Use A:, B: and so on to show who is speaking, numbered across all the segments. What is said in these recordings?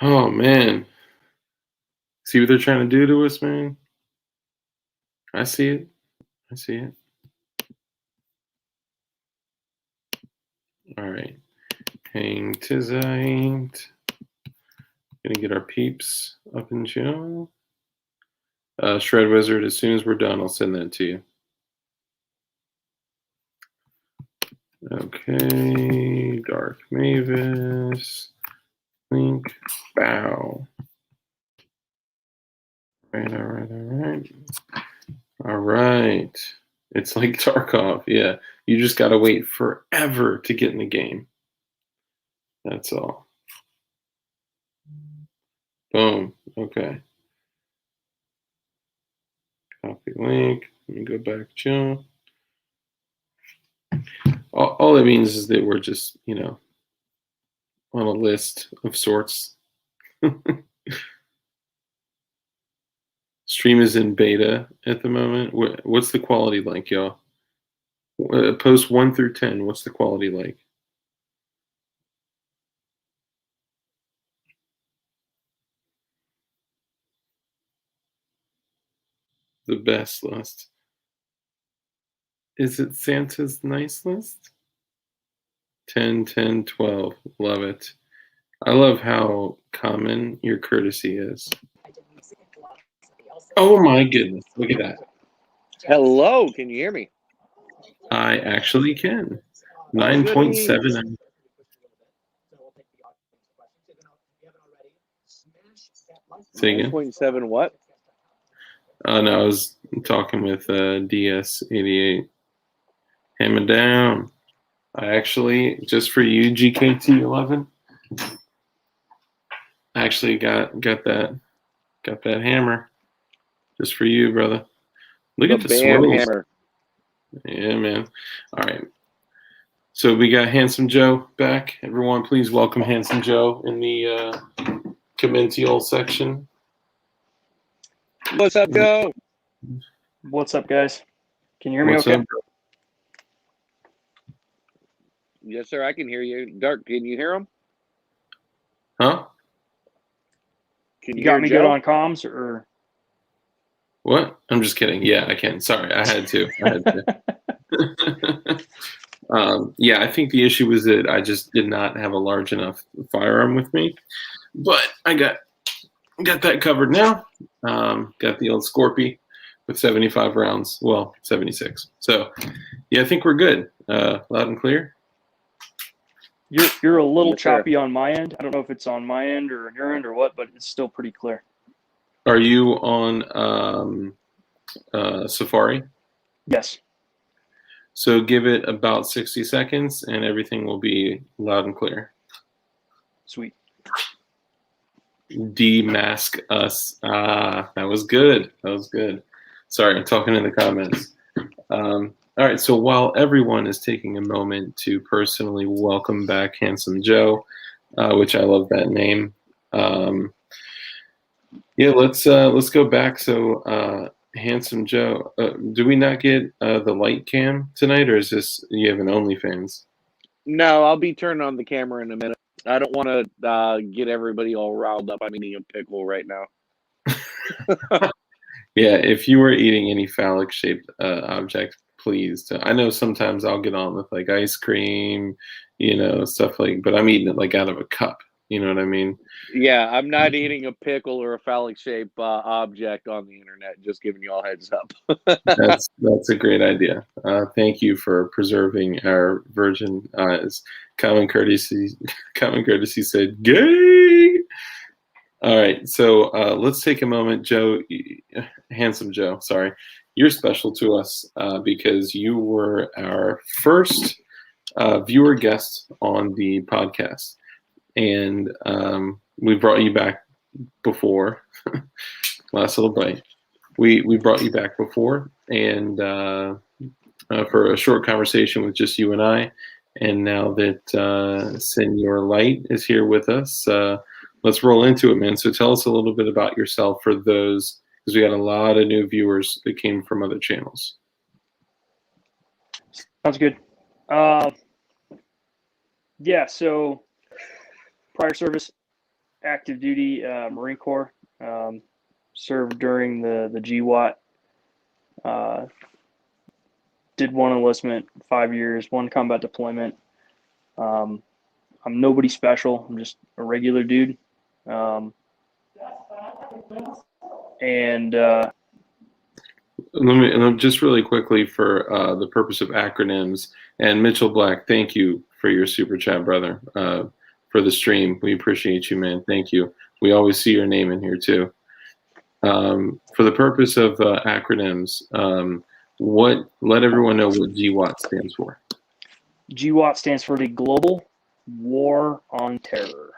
A: Oh man. See what they're trying to do to us, man? I see it. I see it. All right. Hang tizite. Gonna get our peeps up in jail. Shred Wizard, as soon as we're done, I'll send that to you. Okay. Dark Mavis. Link. Bow. All right. All right. It's like Tarkov. Yeah. You just got to wait forever to get in the game. That's all. Boom. Okay. Copy link. Let me go back, Joe. All it means is that we're just, on a list of sorts. Stream is in beta at the moment. What's the quality like, y'all? Post 1 through 10. What's the quality like? The best list. Is it Santa's nice list? 10, 10, 12. Love it. I love how common your courtesy is. Oh my goodness. Look at that.
B: Hello, can you hear me?
A: I actually can. 9.7. Say again.
B: 9.7 what?
A: No, I was talking with DS88. Hammer down. I actually, just for you, GKT11, I actually got that hammer. Just for you, brother. Look at the
B: band
A: swirls.
B: hammer.
A: Yeah, man. All right. So we got Handsome Joe back. Everyone, please welcome Handsome Joe in the commential section.
B: What's up, Joe?
C: What's up, guys? Can you hear me
A: What's
C: okay?
A: up?
B: Yes, sir, I can hear you. Dark, can you hear him?
A: Huh?
B: Can
C: You
B: you hear
C: got me
B: Joe?
C: good on comms, or
A: What? I'm just kidding. Yeah, I can. Sorry, I had to. Yeah, I think the issue was that I just did not have a large enough firearm with me, but I got that covered now. Got the old Scorpy with 75 rounds. Well, 76. So, yeah, I think we're good. Loud and clear.
C: You're a little
B: Yes, sir.
C: choppy on my end. I don't know if it's on my end or your end or what, but it's still pretty clear.
A: Are you on Safari?
C: Yes.
A: So give it about 60 seconds and everything will be loud and clear.
C: Sweet.
A: Demask us. Ah, that was good. That was good. Sorry, I'm talking in the comments. All right, so while everyone is taking a moment to personally welcome back Handsome Joe, which I love that name. Yeah, let's go back. So, Handsome Joe, do we not get the light cam tonight, or is this you have an OnlyFans?
B: No, I'll be turning on the camera in a minute. I don't want to get everybody all riled up. I'm eating a pickle right now.
A: Yeah, if you were eating any phallic-shaped object, please. I know sometimes I'll get on with like ice cream, stuff like, but I'm eating it like out of a cup. You know what I mean?
B: Yeah, I'm not eating a pickle or a phallic shape object on the internet. Just giving you all heads up.
A: That's a great idea. Thank you for preserving our virgin eyes. Common courtesy said, "Gay." All right, so let's take a moment, Joe, Handsome Joe. Sorry, you're special to us because you were our first viewer guest on the podcast, and we brought you back before. Last little bite. We brought you back before, and for a short conversation with just you and I. And now that Senor Light is here with us, let's roll into it, man. So tell us a little bit about yourself for those, because we got a lot of new viewers that came from other channels.
C: Sounds good. Yeah, so prior service, active duty Marine Corps. Served during the GWAT. Did one enlistment, 5 years, one combat deployment. I'm nobody special. I'm just a regular dude. And
A: Let me just really quickly for the purpose of acronyms. And Mitchell Black, thank you for your super chat, brother, for the stream. We appreciate you, man. Thank you. We always see your name in here too. For the purpose of acronyms, let everyone know what GWAT stands for.
C: GWAT stands for the Global War on Terror.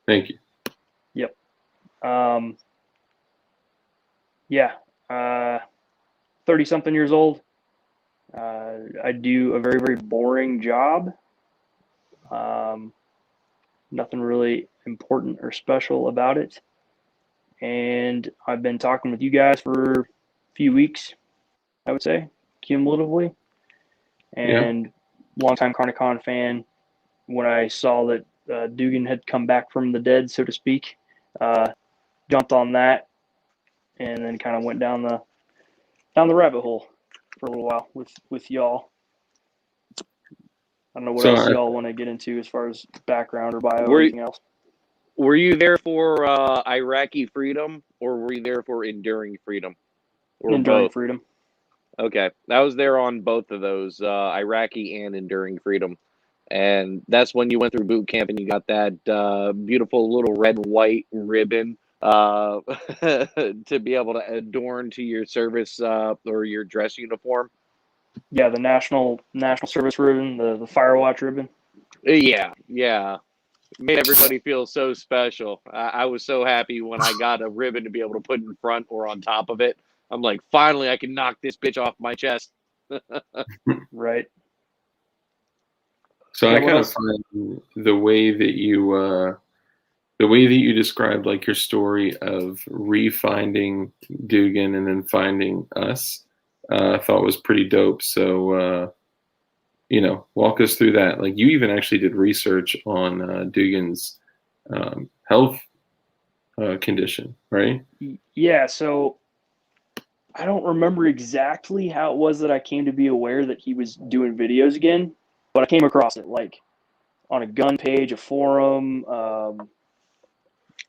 A: Thank you.
C: Yep. Yeah. 30-something years old. I do a very, very boring job. Nothing really important or special about it. And I've been talking with you guys for a few weeks, I would say, cumulatively. And longtime Carnicon fan. When I saw that Dugan had come back from the dead, so to speak, jumped on that, and then kind of went down the rabbit hole for a little while with y'all. I don't know what else y'all want to get into as far as background or bio or anything else.
B: Were you there for Iraqi freedom, or were you there for enduring freedom? Or
C: enduring
B: both?
C: freedom.
B: Okay, I was there on both of those, Iraqi and enduring freedom, and that's when you went through boot camp and you got that beautiful little red and white ribbon to be able to adorn to your service or your dress uniform.
C: Yeah, the national service ribbon, the Firewatch ribbon.
B: Yeah. Made everybody feel so special. I was so happy when I got a ribbon to be able to put in front or on top of it. I'm like, finally, I can knock this bitch off my chest.
C: Right.
A: So I kind of find the way that you described like your story of refinding Dugan and then finding us, I thought was pretty dope. So walk us through that. Like you even actually did research on Dugan's health condition, right?
C: Yeah. So I don't remember exactly how it was that I came to be aware that he was doing videos again, but I came across it like on a gun page, a forum,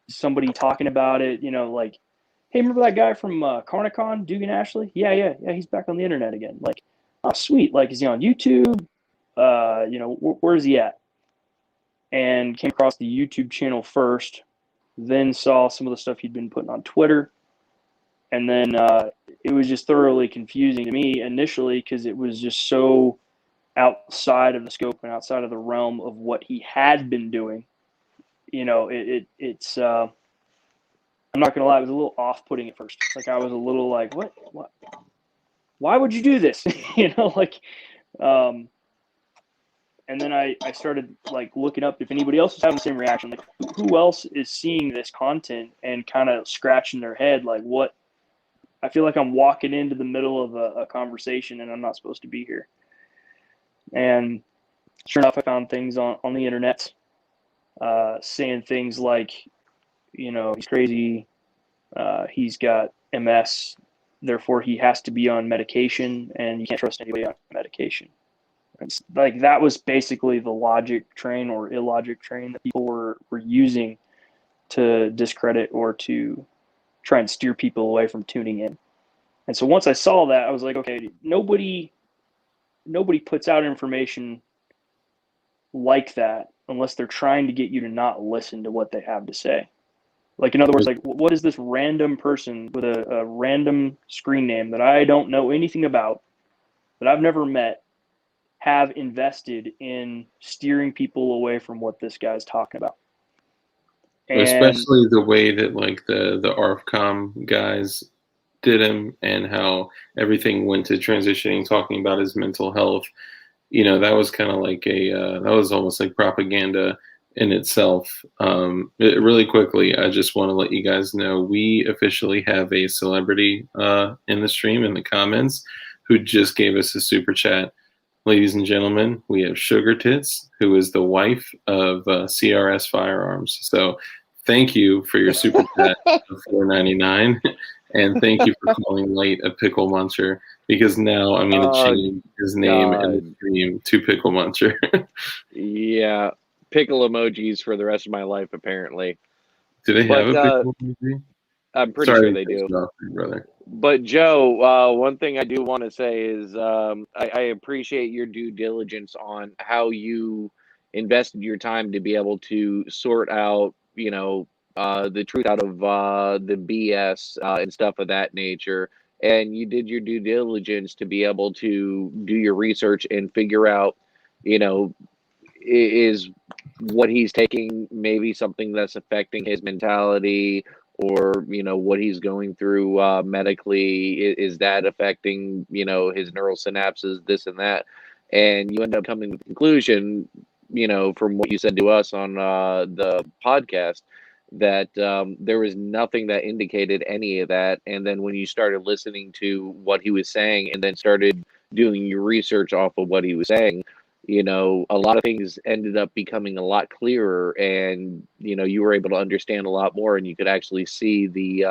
C: somebody talking about it, like, hey, remember that guy from Carnicon, Dugan Ashley? Yeah, he's back on the internet again. Like, oh, sweet. Like, is he on YouTube? Where's he at? And came across the YouTube channel first, then saw some of the stuff he'd been putting on Twitter. And then it was just thoroughly confusing to me initially because it was just so outside of the scope and outside of the realm of what he had been doing. It's I'm not gonna lie, it was a little off-putting at first. Like I was a little like, what? Why would you do this? And then I started like looking up if anybody else was having the same reaction. Like who else is seeing this content and kind of scratching their head like, what? I feel like I'm walking into the middle of a conversation and I'm not supposed to be here. And sure enough, I found things on the internet saying things like, he's crazy, he's got MS, therefore he has to be on medication and you can't trust anybody on medication. It's like that was basically the logic train or illogic train that people were using to discredit or to try and steer people away from tuning in. And so once I saw that, I was like, okay, nobody puts out information like that unless they're trying to get you to not listen to what they have to say. Like, in other words, like, what is this random person with a random screen name that I don't know anything about, that I've never met, have invested in steering people away from what this guy's talking about?
A: And especially the way that like the ARFCOM guys did him and how everything went to transitioning, talking about his mental health. That was kind of like that was almost like propaganda in itself. Really quickly, I just want to let you guys know we officially have a celebrity in the stream in the comments who just gave us a super chat. ladies and gentlemen, we have Sugar Tits, who is the wife of CRS Firearms. So thank you for your super chat of $4.99, and thank you for calling Light a pickle muncher, because now I'm going to change his name in the stream to Pickle Muncher.
B: Yeah, pickle emojis for the rest of my life, apparently.
A: Do they have a pickle emoji?
B: I'm pretty sure they do.
A: Brother.
B: But Joe, one thing I do want to say is I appreciate your due diligence on how you invested your time to be able to sort out, the truth out of the BS and stuff of that nature. And you did your due diligence to be able to do your research and figure out, is what he's taking maybe something that's affecting his mentality, or what he's going through medically, is that affecting his neural synapses, this and that. And you end up coming to the conclusion, from what you said to us on the podcast, that there was nothing that indicated any of that. And then when you started listening to what he was saying and then started doing your research off of what he was saying, a lot of things ended up becoming a lot clearer, and you were able to understand a lot more, and you could actually see the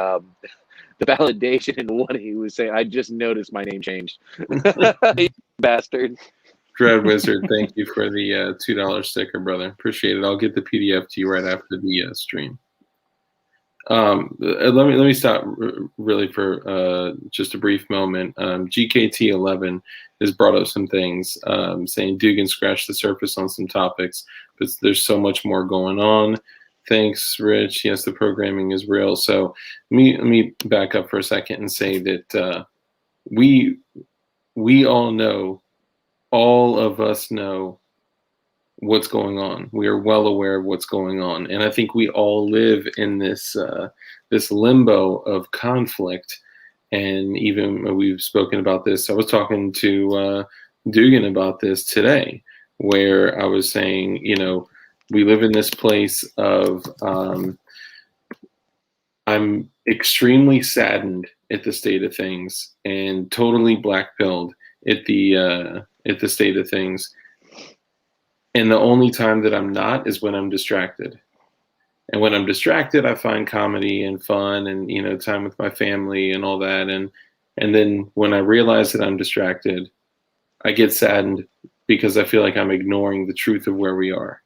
B: validation in what he was saying. I just noticed my name changed. You bastard.
A: Dread Wizard, thank you for the $2 sticker, brother. Appreciate it. I'll get the PDF to you right after the stream. Let me stop really for just a brief moment. GKT11 has brought up some things, saying Dugan scratched the surface on some topics, but there's so much more going on. Thanks, Rich. Yes, the programming is real. So let me back up for a second and say that we all know, all of us know what's going on. We are well aware of what's going on, and I think we all live in this this limbo of conflict. And even we've spoken about this. I was talking to Dugan about this today, where I was saying, we live in this place of I'm extremely saddened at the state of things and totally black-pilled at the state of things. And the only time that I'm not is when I'm distracted. And when I'm distracted, I find comedy and fun and, time with my family and all that. And then when I realize that I'm distracted, I get saddened because I feel like I'm ignoring the truth of where we are.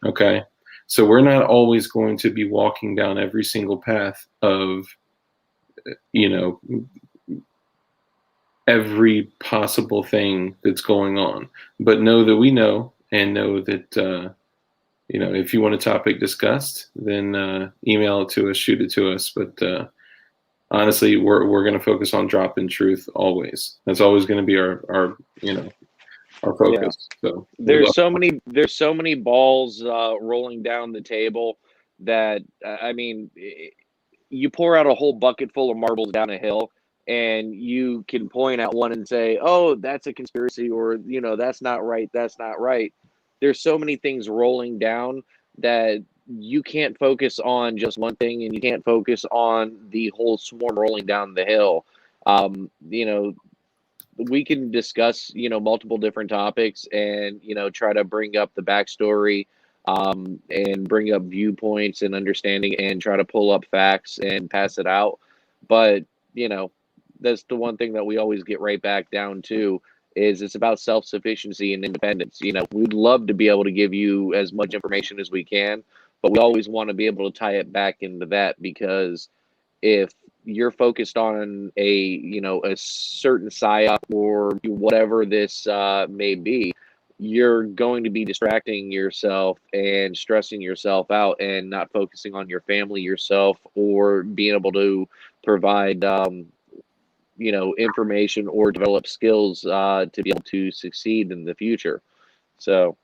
A: Okay? So we're not always going to be walking down every single path of, every possible thing that's going on. But know that we know, and know that, if you want a topic discussed, then email it to us, shoot it to us. But honestly, we're going to focus on dropping truth always. That's always going to be our focus. Yeah. So
B: there's so many balls rolling down the table that you pour out a whole bucket full of marbles down a hill, and you can point at one and say, "Oh, that's a conspiracy," or "That's not right. That's not right." There's so many things rolling down that you can't focus on just one thing, and you can't focus on the whole swarm rolling down the hill. We can discuss, multiple different topics and, try to bring up the backstory, and bring up viewpoints and understanding and try to pull up facts and pass it out. But, that's the one thing that we always get right back down to, is it's about self-sufficiency and independence. We'd love to be able to give you as much information as we can, but we always want to be able to tie it back into that, because if you're focused on a certain psyop or whatever this may be, you're going to be distracting yourself and stressing yourself out and not focusing on your family, yourself, or being able to provide information or develop skills to be able to succeed in the future. So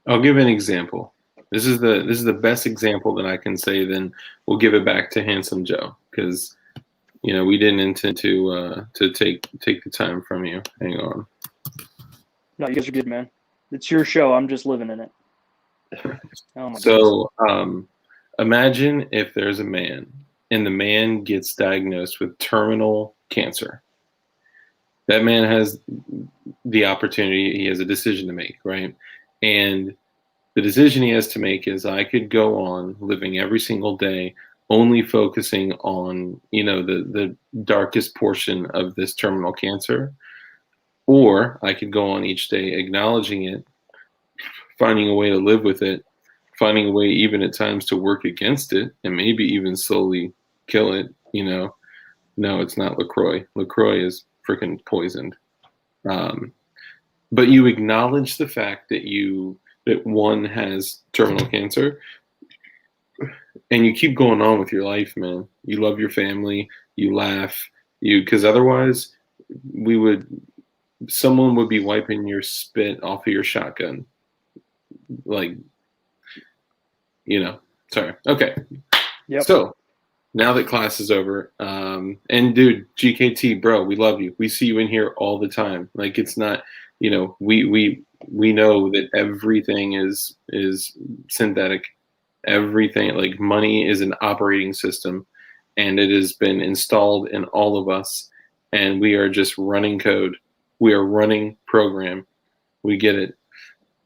A: I'll give an example. This is the best example that I can say. Then we'll give it back to Handsome Joe, because we didn't intend to take the time from you. Hang on.
C: No, you guys are good, man. It's your show. I'm just living in it.
A: Oh my so imagine if there's a man, and the man gets diagnosed with terminal cancer. That man has the opportunity. He has a decision to make, right? And the decision he has to make is, I could go on living every single day only focusing on, the darkest portion of this terminal cancer, or I could go on each day acknowledging it, finding a way to live with it, finding a way even at times to work against it, and maybe even slowly kill it. No, it's not LaCroix. LaCroix is freaking poisoned. But you acknowledge the fact that one has terminal cancer, and you keep going on with your life, man. You love your family, you laugh, because otherwise someone would be wiping your spit off of your shotgun. Like, sorry. Okay.
C: Yep.
A: So now that class is over, and dude, GKT, bro, we love you. We see you in here all the time. Like, it's not, we know that everything is synthetic. Everything, like, money is an operating system, and it has been installed in all of us, and we are just running code. We are running program. We get it.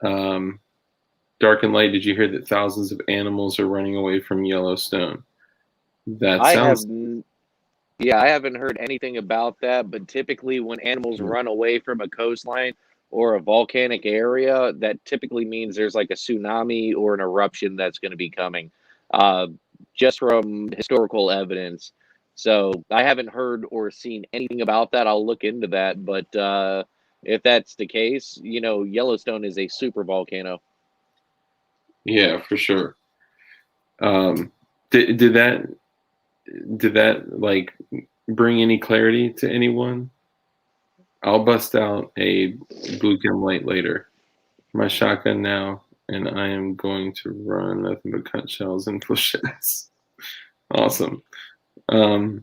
A: Dark and Light, did you hear that thousands of animals are running away from Yellowstone? That sounds.
B: I haven't heard anything about that, but typically when animals run away from a coastline or a volcanic area, that typically means there's like a tsunami or an eruption that's going to be coming, just from historical evidence. So I haven't heard or seen anything about that. I'll look into that, but if that's the case, Yellowstone is a super volcano.
A: Yeah, for sure. Did that like bring any clarity to anyone? I'll bust out a blue chem light later. My shotgun now, and I am going to run nothing but cut shells and flechettes. Awesome. I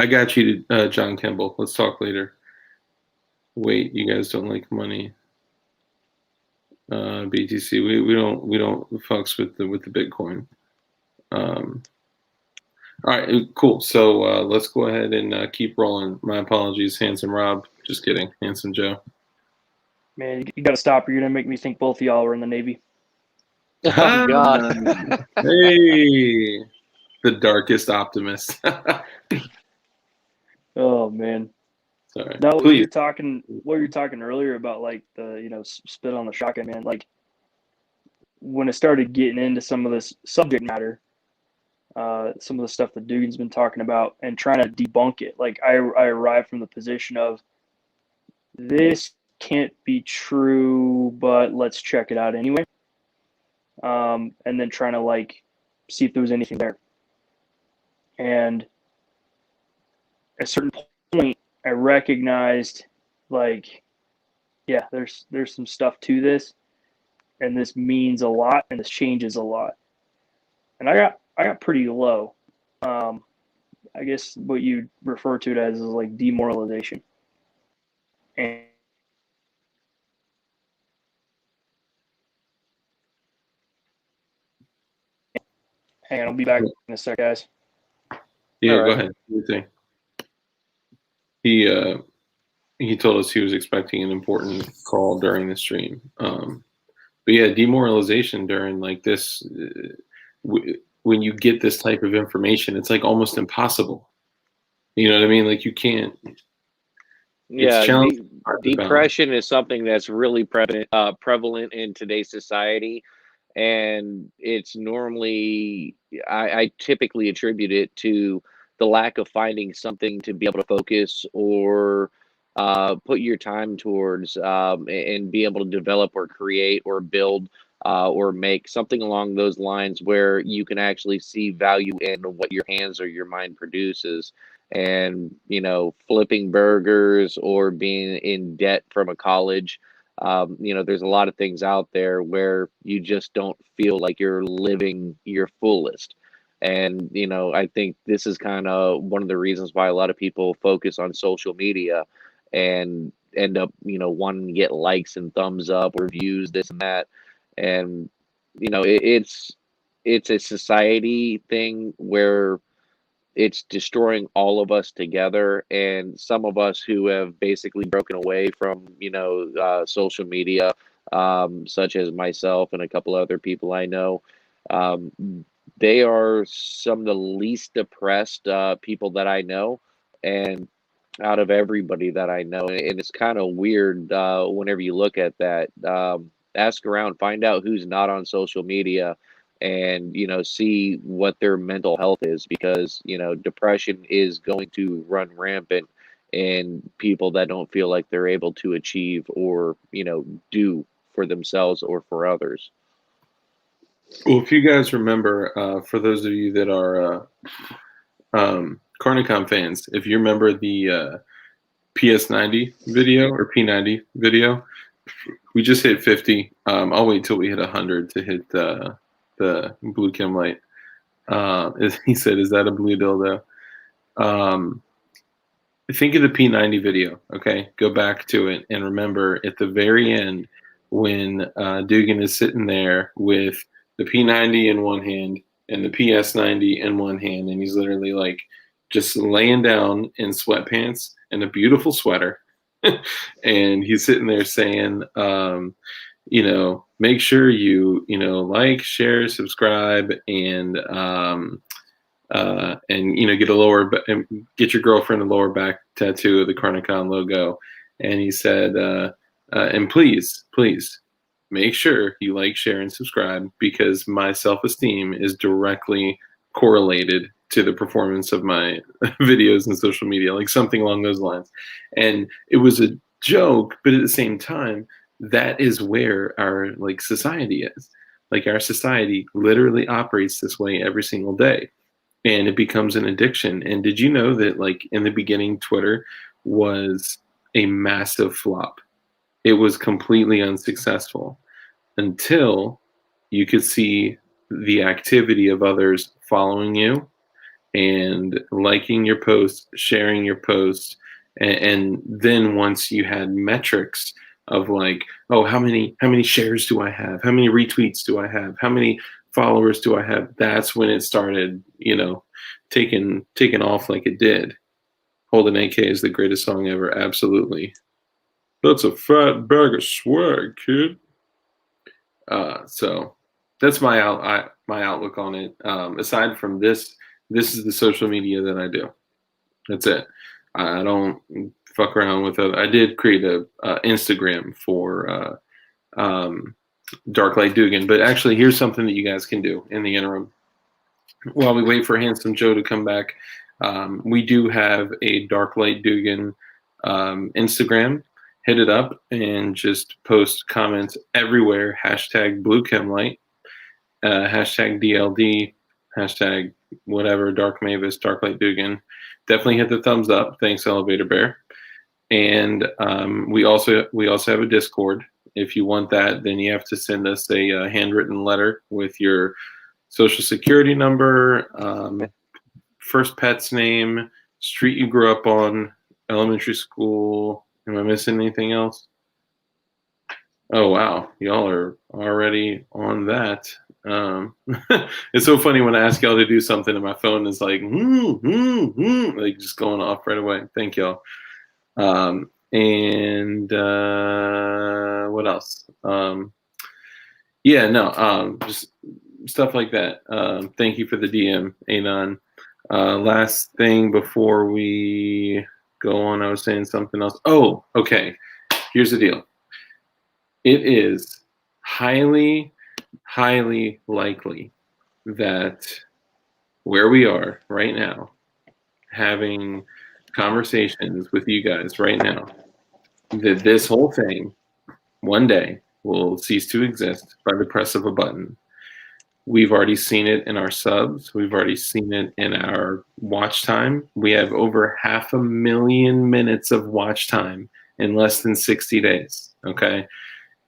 A: got you, John Kemble. Let's talk later. Wait, you guys don't like money. BTC, we don't fucks with the Bitcoin. All right, cool. So let's go ahead and keep rolling. My apologies, Handsome Rob. Just kidding, Handsome Joe.
C: Man, you got to stop, or you're gonna make me think both of y'all were in the Navy.
B: Oh God!
A: Hey, the darkest optimist.
C: Oh man.
A: Sorry.
C: No,
A: Please.
C: what you're talking earlier about, like the spit on the shotgun, man. Like when it started getting into some of this subject matter, some of the stuff that Dugan's been talking about and trying to debunk it, like I arrived from the position of this can't be true, but let's check it out anyway. And then trying to like see if there was anything there. And at a certain point, I recognized, like, yeah, there's some stuff to this, and this means a lot, and this changes a lot. And I got pretty low. I guess what you refer to it as is like demoralization. And hang on, I'll be back in a sec, guys.
A: Yeah, right. Go ahead. What do you think? He told us he was expecting an important call during the stream. But yeah, demoralization during like this, when you get this type of information, it's like almost impossible. You know what I mean? Like you can't.
B: Yeah, depression is something that's really prevalent in today's society, and it's normally I typically attribute it to the lack of finding something to be able to focus or put your time towards, and be able to develop or create or build or make something along those lines where you can actually see value in what your hands or your mind produces. And flipping burgers or being in debt from a college, there's a lot of things out there where you just don't feel like you're living your fullest. And I think this is kind of one of the reasons why a lot of people focus on social media and end up wanting to get likes and thumbs up or views, this and that. And it's a society thing where it's destroying all of us together. And some of us who have basically broken away from, social media, such as myself and a couple other people I know, um, they are some of the least depressed people that I know, and out of everybody that I know. And it's kind of weird whenever you look at that. Ask around, find out who's not on social media, and see what their mental health is, because depression is going to run rampant in people that don't feel like they're able to achieve or do for themselves or for others.
A: Well, if you guys remember, for those of you that are Carnicom fans, if you remember the PS90 video or P90 video, we just hit 50. I'll wait till we hit 100 to hit the blue chem light. He said, "Is that a blue dildo?" Think of the P90 video. Okay, go back to it and remember at the very end when Dugan is sitting there with the P90 in one hand and the PS90 in one hand, and he's literally like just laying down in sweatpants and a beautiful sweater, and he's sitting there saying, make sure you like, share, subscribe, and get your girlfriend a lower back tattoo of the Carnicon logo. And he said, and please make sure you like, share, and subscribe, because my self-esteem is directly correlated to the performance of my videos and social media, like something along those lines. And it was a joke, but at the same time, that is where our society is. Like, our society literally operates this way every single day, and it becomes an addiction. And did you know that in the beginning, Twitter was a massive flop? It was completely unsuccessful until you could see the activity of others following you and liking your posts, sharing your posts. And then once you had metrics of how many shares do I have? How many retweets do I have? How many followers do I have? That's when it started, taking off like it did. Hold AK is the greatest song ever. Absolutely. That's a fat bag of swag, kid. So that's my outlook on it. Aside from this is the social media that I do. That's it. I don't fuck around with it. I did create a Instagram for Dark Light Dugan, but actually, here's something that you guys can do in the interim while we wait for Handsome Joe to come back. We do have a Dark Light Dugan Instagram. Hit it up and just post comments everywhere. Hashtag Blue Chem Light, hashtag DLD, hashtag whatever, Dark Mavis, Dark Light Dugan. Definitely hit the thumbs up. Thanks, Elevator Bear. And we also have a Discord. If you want that, then you have to send us a handwritten letter with your social security number, first pet's name, street you grew up on, elementary school. Am I missing anything else? Oh, wow. Y'all are already on that. It's so funny when I ask y'all to do something and my phone is like just going off right away. Thank y'all. And what else? Just stuff like that. Thank you for the DM, Anon. Last thing before we go on, I was saying something else. Oh, okay. Here's the deal. It is highly, highly likely that where we are right now, having conversations with you guys right now, that this whole thing one day will cease to exist by the press of a button. We've already seen it in our subs. We've already seen it in our watch time. We have over 500,000 minutes of watch time in less than 60 days. Okay.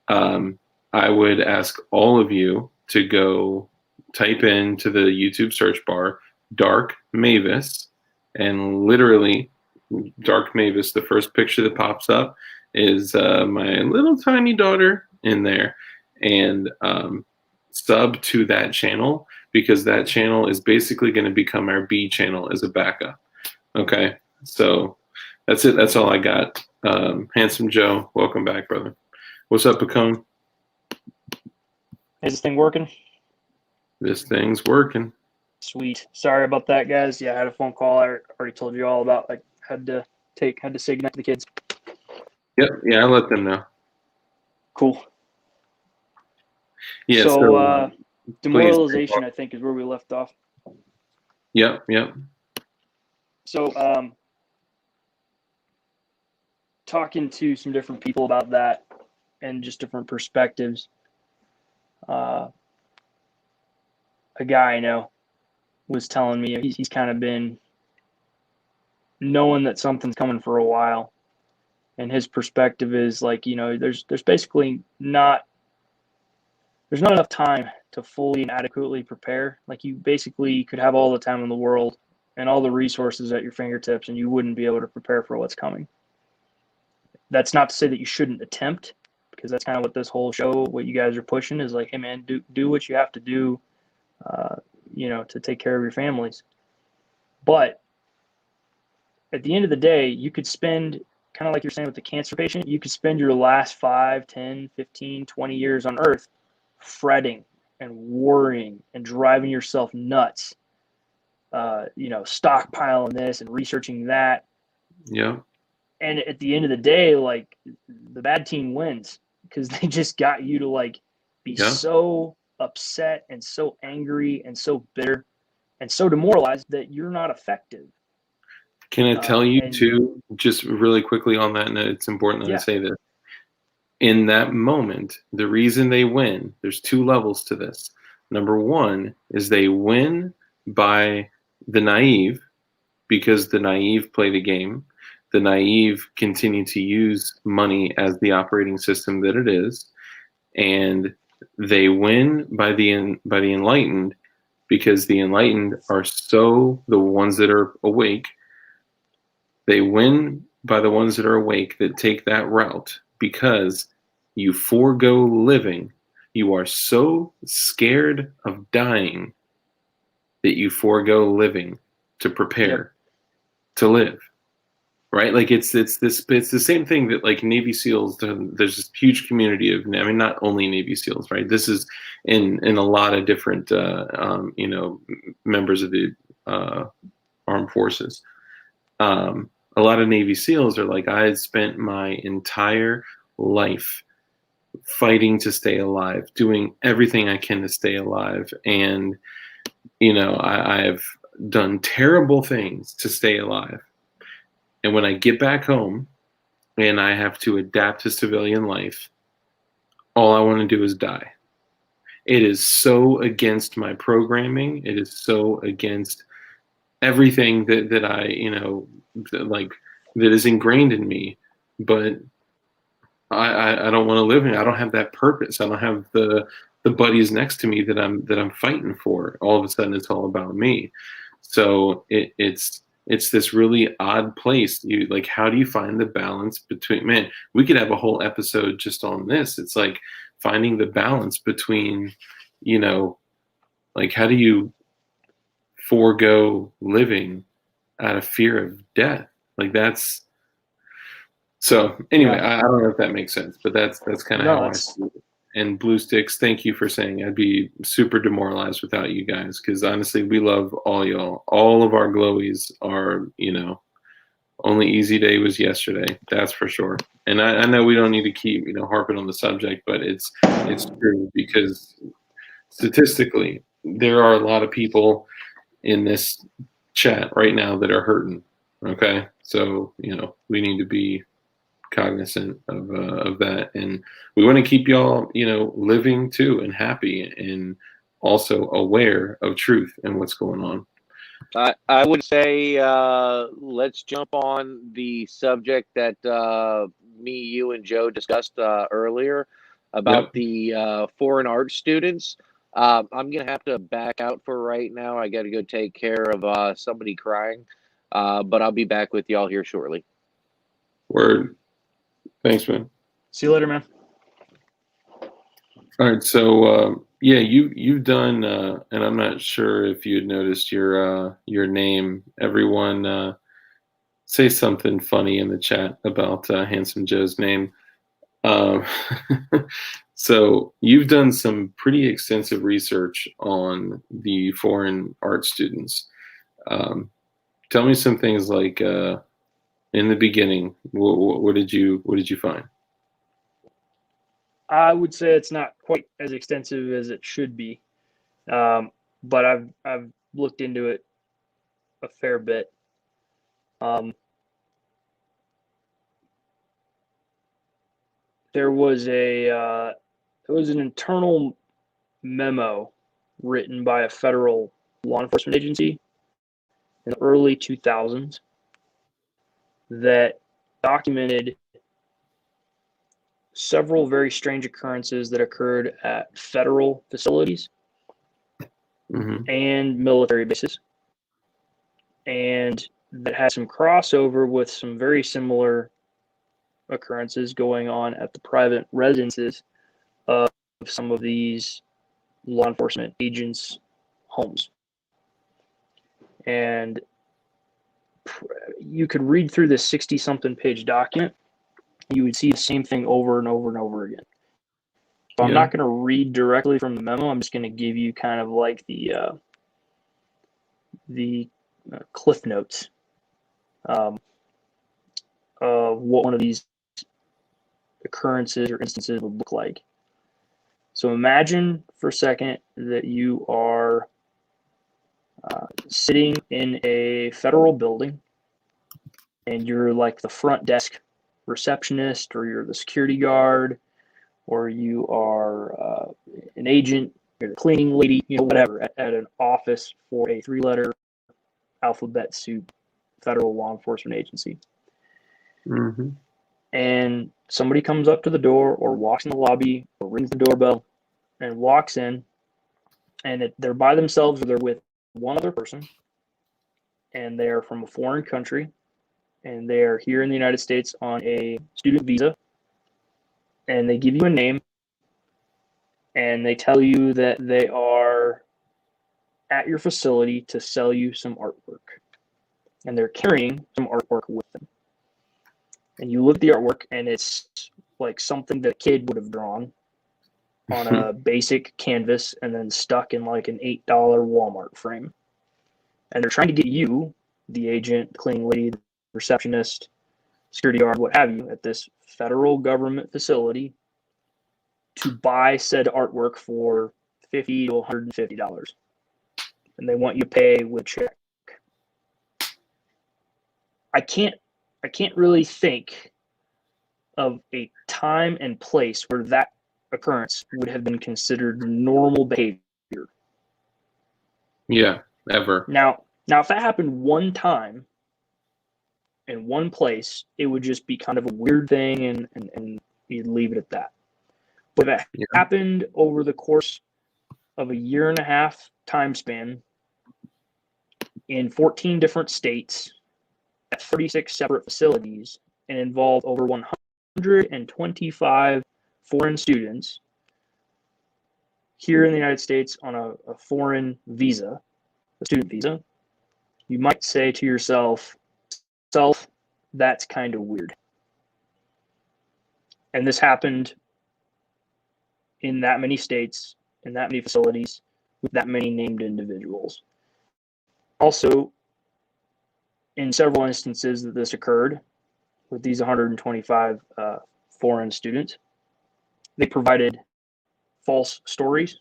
A: I would ask all of you to go type into the YouTube search bar, Dark Mavis, and literally Dark Mavis, the first picture that pops up is my little tiny daughter in there. And sub to that channel, because that channel is basically going to become our B channel as a backup. Okay, so that's it. That's all I got. Handsome Joe, welcome back, brother. What's up, Pacone?
C: Is this thing working?
A: This thing's working.
C: Sweet. Sorry about that, guys. Yeah, I had a phone call. I already told you all about. I had to say goodnight to the kids.
A: Yep. Yeah, I let them know.
C: Cool.
A: Yeah.
C: So,
A: Please.
C: demoralization, I think, is where we left off.
A: Yep. Yep.
C: So, talking to some different people about that and just different perspectives. A guy I know was telling me he's kind of been knowing that something's coming for a while, and his perspective is like, there's basically not enough time to fully and adequately prepare. Like, you basically could have all the time in the world and all the resources at your fingertips, and you wouldn't be able to prepare for what's coming. That's not to say that you shouldn't attempt, because that's kind of what this whole show, what you guys are pushing, is like, hey man, do what you have to do, to take care of your families. But at the end of the day, you could spend, kind of like you're saying with the cancer patient, you could spend your last 5, 10, 15, 20 years on earth fretting and worrying and driving yourself nuts, stockpiling this and researching that.
A: Yeah.
C: And at the end of the day, like, the bad team wins, because they just got you to like be so upset and so angry and so bitter and so demoralized that you're not effective.
A: Can I tell you too, just really quickly on that note, it's important that I say this. In that moment, the reason they win, there's 2 levels to this. Number 1 is they win by the naive, because the naive play the game. The naive continue to use money as the operating system that it is, and they win by the enlightened, because the enlightened are so the ones that are awake. They win by the ones that are awake that take that route, because you forego living. You are so scared of dying that you forego living to prepare to live. Right? Like it's the same thing that, like, Navy SEALs, there's this huge community of, I mean, not only Navy SEALs, right? This is in a lot of different members of the armed forces. A lot of Navy SEALs are like, I had spent my entire life fighting to stay alive, doing everything I can to stay alive. And, I've done terrible things to stay alive. And when I get back home and I have to adapt to civilian life, all I want to do is die. It is so against my programming. It is so against everything that I, that is ingrained in me. But I don't want to live in it. I don't have that purpose. I don't have the buddies next to me that I'm fighting for. All of a sudden, it's all about me. So it's this really odd place. How do you find the balance between? Man, we could have a whole episode just on this. It's like finding the balance between, how do you forego living out of fear of death? So anyway, I don't know if that makes sense, but that's kind of how I see it. And Blue Sticks, thank you for saying I'd be super demoralized without you guys, because honestly, we love all y'all. All of our glowies are, only easy day was yesterday. That's for sure. And I know we don't need to keep, harping on the subject, but it's true, because statistically, there are a lot of people in this chat right now that are hurting. Okay, so we need to be cognizant of that, and we want to keep y'all living too and happy, and also aware of truth and what's going on.
B: I would say let's jump on the subject that me, you, and Joe discussed earlier about the foreign art students. I'm going to have to back out for right now. I got to go take care of somebody crying, but I'll be back with y'all here shortly.
A: Word. Thanks, man.
C: See you later, man.
A: All right, so Yeah, you've done, and I'm not sure if you had noticed your name. Everyone say something funny in the chat about Handsome Joe's name. Um, so you've done some pretty extensive research on the foreign art students. Um, Tell me some things like in the beginning, what did you find?
C: I would say it's not quite as extensive as it should be, but I've looked into it a fair bit. Um, there was an internal memo written by a federal law enforcement agency in the early 2000s that documented several very strange occurrences that occurred at federal facilities
A: Hmm.
C: and military bases, and that had some crossover with some very similar occurrences going on at the private residences of some of these law enforcement agents' homes. And you could read through this 60 something page document, you would see the same thing over and over and over again. So I'm
A: Yeah.
C: not going to read directly from the memo. I'm just going to give you kind of like the cliff notes um, of what one of these occurrences or instances would look like. So imagine for a second that you are sitting in a federal building and you're like the front desk receptionist, or you're the security guard, or you are an agent, you're the cleaning lady, whatever, at an office for a 3-letter alphabet soup federal law enforcement agency.
A: Hmm.
C: And somebody comes up to the door or walks in the lobby or rings the doorbell and walks in, and they're by themselves or they're with one other person, and they're from a foreign country, and they're here in the United States on a student visa, and they give you a name, and they tell you that they are at your facility to sell you some artwork, and they're carrying some artwork with them. And you look at the artwork, and it's like something that a kid would have drawn on a basic canvas and then stuck in like an $8 Walmart frame. And they're trying to get you, the agent, the cleaning lady, the receptionist, security guard, what have you, at this federal government facility to buy said artwork for $50 to $150. And they want you to pay with a check. I can't really think of a time and place where that occurrence would have been considered normal behavior.
A: Yeah, ever.
C: Now if that happened one time in one place, it would just be kind of a weird thing, and you'd leave it at that. But that
A: Yeah.
C: happened over the course of a 1.5-year time span in 14 different states at 36 separate facilities and involved over 125 foreign students here in the United States on a foreign visa, a student visa. You might say to yourself, that's kind of weird. And this happened in that many states, in that many facilities, with that many named individuals. Also, in several instances that this occurred with these 125 foreign students, they provided false stories,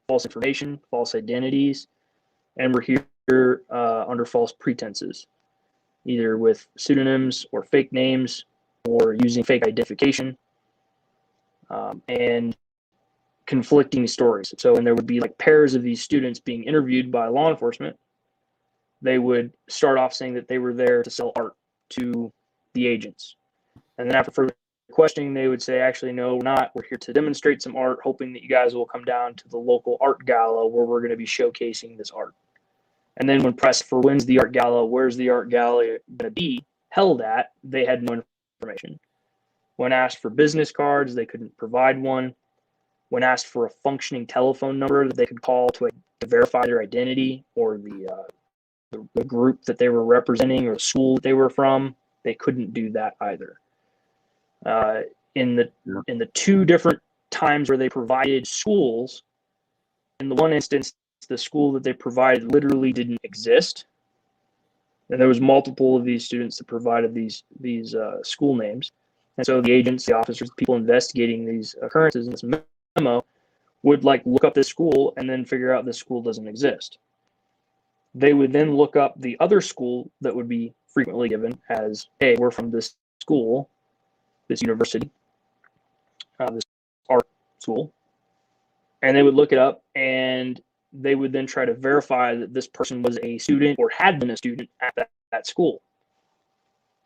C: false information, false identities, and were here under false pretenses, either with pseudonyms or fake names or using fake identification, and conflicting stories. So, and there would be like pairs of these students being interviewed by law enforcement. They would start off saying that they were there to sell art to the agents. And then after further questioning, they would say, actually, no, we're not. We're here to demonstrate some art, hoping that you guys will come down to the local art gala where we're going to be showcasing this art. And then when pressed for when's the art gala, where's the art gala going to be held at, they had no information. When asked for business cards, they couldn't provide one. when asked for a functioning telephone number that they could call to verify their identity or the group that they were representing or the school that they were from, they couldn't do that either. In the two different times where they provided schools, in the one instance, the school that they provided literally didn't exist, and there was multiple of these students that provided these school names, and so the agents, the officers, the people investigating these occurrences in this memo would look up this school and then figure out this school doesn't exist. They would then look up the other school that would be frequently given as, hey, we're from this school, this university, this art school, and they would look it up, and they would then try to verify that this person was a student or had been a student at that school.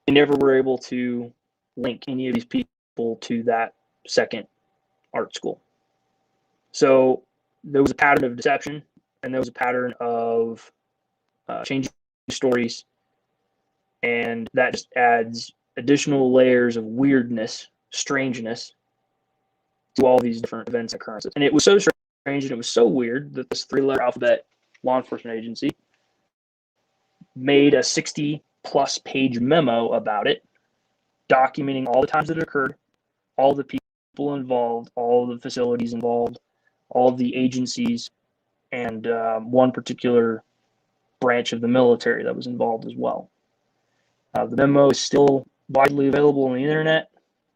C: They never were able to link any of these people to that second art school. So there was a pattern of deception, and there was a pattern of changing stories, and that just adds additional layers of weirdness, strangeness to all these different events and occurrences. And it was so strange and it was so weird that this 3-letter alphabet law enforcement agency made a 60-plus page memo about it, documenting all the times that it occurred, all the people involved, all the facilities involved, all the agencies, and one particular branch of the military that was involved as well. The memo is still widely available on the internet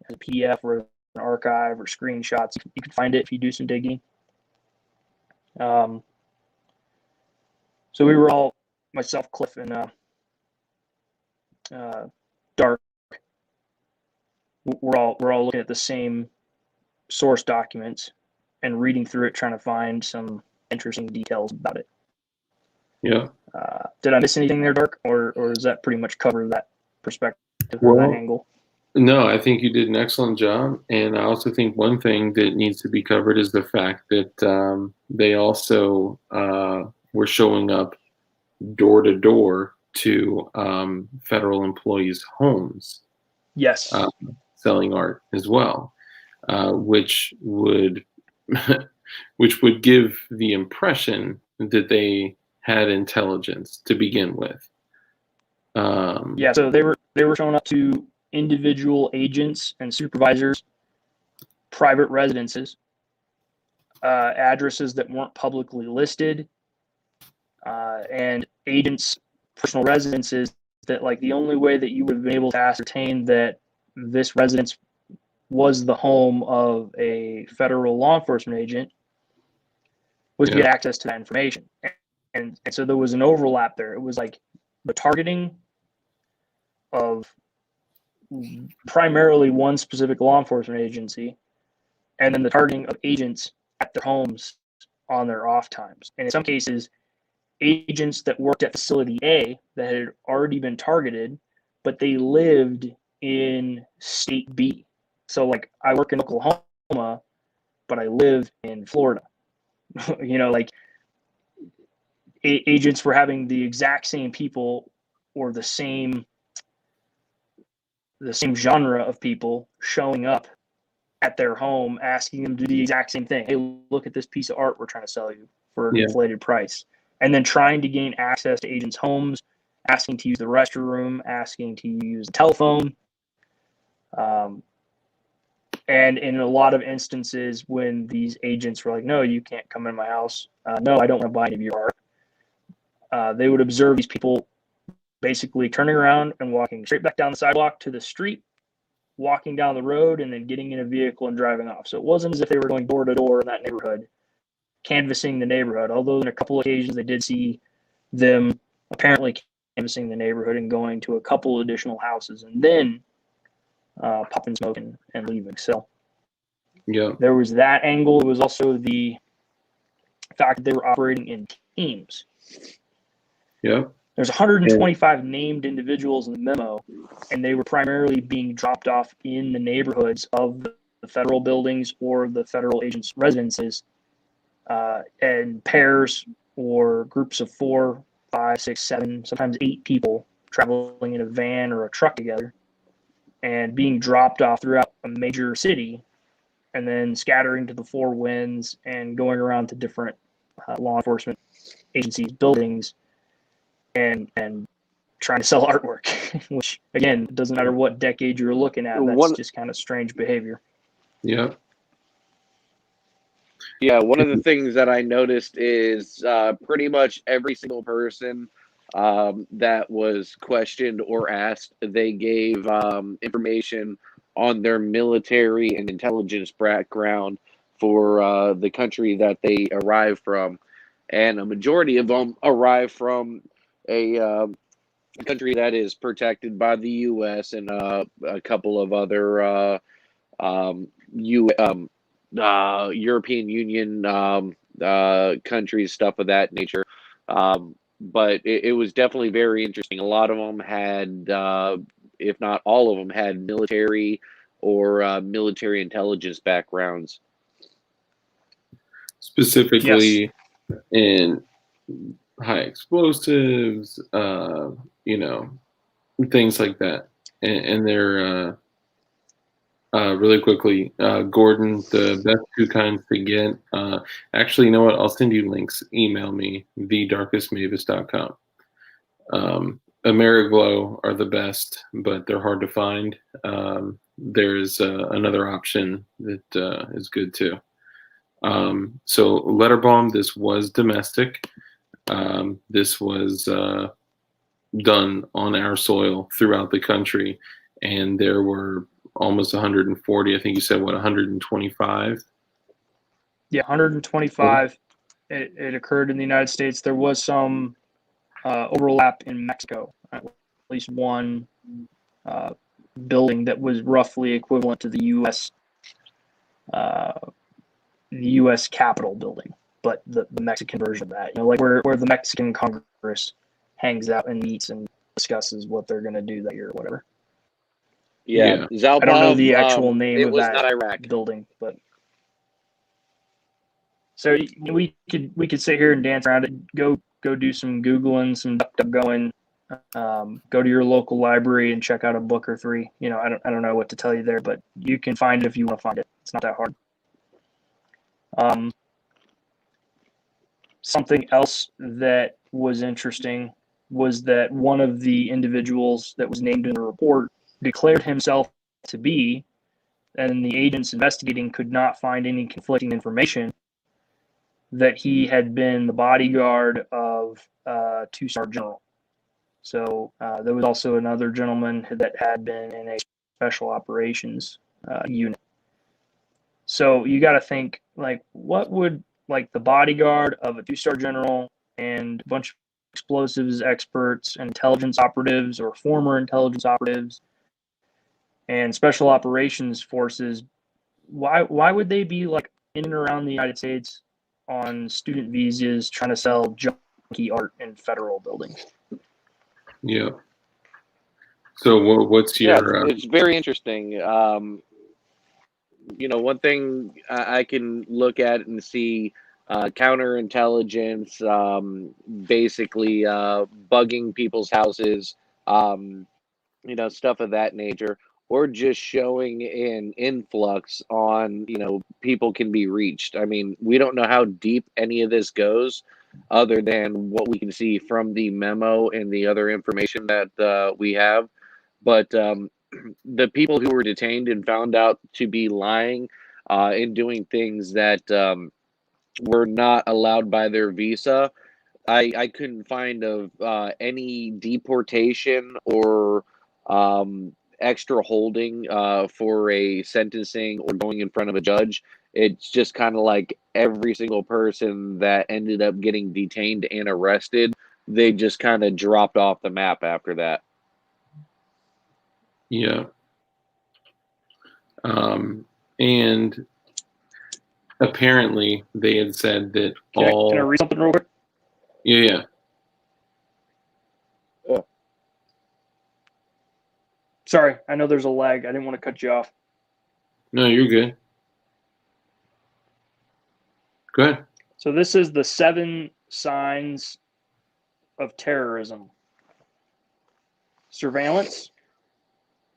C: as a PDF or an archive or screenshots. You can find it if you do some digging. So we were all, myself, Cliff, and Dark, we're all looking at the same source documents and reading through it, trying to find some interesting details about it.
A: Yeah.
C: Did I miss anything there, Dark, or does that pretty much cover that perspective or that angle?
A: No, I think you did an excellent job, and I also think one thing that needs to be covered is the fact that they also were showing up door to door to federal employees' homes.
C: Yes.
A: Selling art as well, which would give the impression that they had intelligence to begin with.
C: Yeah, so they were showing up to individual agents and supervisors' private residences, addresses that weren't publicly listed, and agents' personal residences that the only way that you would have been able to ascertain that this residence was the home of a federal law enforcement agent was to get access to that information. And so there was an overlap there. It was the targeting of primarily one specific law enforcement agency, and then the targeting of agents at their homes on their off times. And in some cases, agents that worked at facility A that had already been targeted, but they lived in state B. So I work in Oklahoma, but I live in Florida. Agents were having the exact same people or the same genre of people showing up at their home, asking them to do the exact same thing. Hey, look at this piece of art we're trying to sell you for an inflated price. And then trying to gain access to agents' homes, asking to use the restroom, asking to use the telephone. And in a lot of instances, when these agents were like, no, you can't come in my house. No, I don't want to buy any of your art. They would observe these people basically turning around and walking straight back down the sidewalk to the street, walking down the road, and then getting in a vehicle and driving off. So it wasn't as if they were going door to door in that neighborhood, canvassing the neighborhood, although on a couple of occasions they did see them apparently canvassing the neighborhood and going to a couple additional houses and then popping smoke and leaving. So there was that angle. It was also the fact that they were operating in teams. There's 125 named individuals in the memo, and they were primarily being dropped off in the neighborhoods of the federal buildings or the federal agents' residences, and pairs or groups of 4, 5, 6, 7, sometimes 8 people traveling in a van or a truck together and being dropped off throughout a major city and then scattering to the four winds and going around to different law enforcement agencies, buildings, and trying to sell artwork, which again, doesn't matter what decade you're looking at. That's just kind of strange behavior.
A: Yeah.
B: Yeah, one of the things that I noticed is pretty much every single person that was questioned or asked, they gave information on their military and intelligence background for the country that they arrived from. And a majority of them arrived from a country that is protected by the U.S. and a couple of other European Union countries, stuff of that nature. But it was definitely very interesting. A lot of them had, if not all of them, had military or military intelligence backgrounds.
A: Specifically in high explosives, things like that. And they're really quickly, Gordon, the best two kinds to get. Actually, you know what? I'll send you links. Email me, thedarkestmavis.com. Ameriglow are the best, but they're hard to find. There's another option that is good too. So Letterbomb, this was domestic. This was done on our soil throughout the country, and there were almost 140. I think you said, what, 125?
C: Yeah, 125. It occurred in the United States. There was some overlap in Mexico. At least one building that was roughly equivalent to the U.S. Capitol building, but the Mexican version of that. Like where the Mexican Congress hangs out and meets and discusses what they're going to do that year or whatever.
B: Yeah. Zalbov,
C: I don't know the actual name of
B: was
C: that
B: not Iraq.
C: building, but so we could sit here and dance around it. Go do some Googling, some DuckDuckGoing. Go to your local library and check out a book or three. I don't know what to tell you there, but you can find it if you want to find it. It's not that hard. Something else that was interesting was that one of the individuals that was named in the report declared himself to be, and the agents investigating could not find any conflicting information, that he had been the bodyguard of a two-star general. So there was also another gentleman that had been in a special operations unit. So you got to think, like, what would, like, the bodyguard of a two-star general and a bunch of explosives experts and intelligence operatives or former intelligence operatives and special operations forces, why would they be, like, in and around the United States on student visas trying to sell junky art in federal buildings?
A: Yeah. So what's your...
B: it's very interesting. One thing I can look at and see, counterintelligence, basically bugging people's houses, stuff of that nature, or just showing an influx on, people can be reached. I mean, we don't know how deep any of this goes, other than what we can see from the memo and the other information that we have. But the people who were detained and found out to be lying and doing things that were not allowed by their visa, I couldn't find of any deportation or extra holding for a sentencing or going in front of a judge. It's just kind of like every single person that ended up getting detained and arrested, they just kind of dropped off the map after that.
A: Yeah. And apparently they had said that
C: Can I read something real quick?
A: Yeah.
C: Sorry, I know there's a lag. I didn't want to cut you off.
A: No, you're good. Go ahead.
C: So this is the 7 signs of terrorism: surveillance,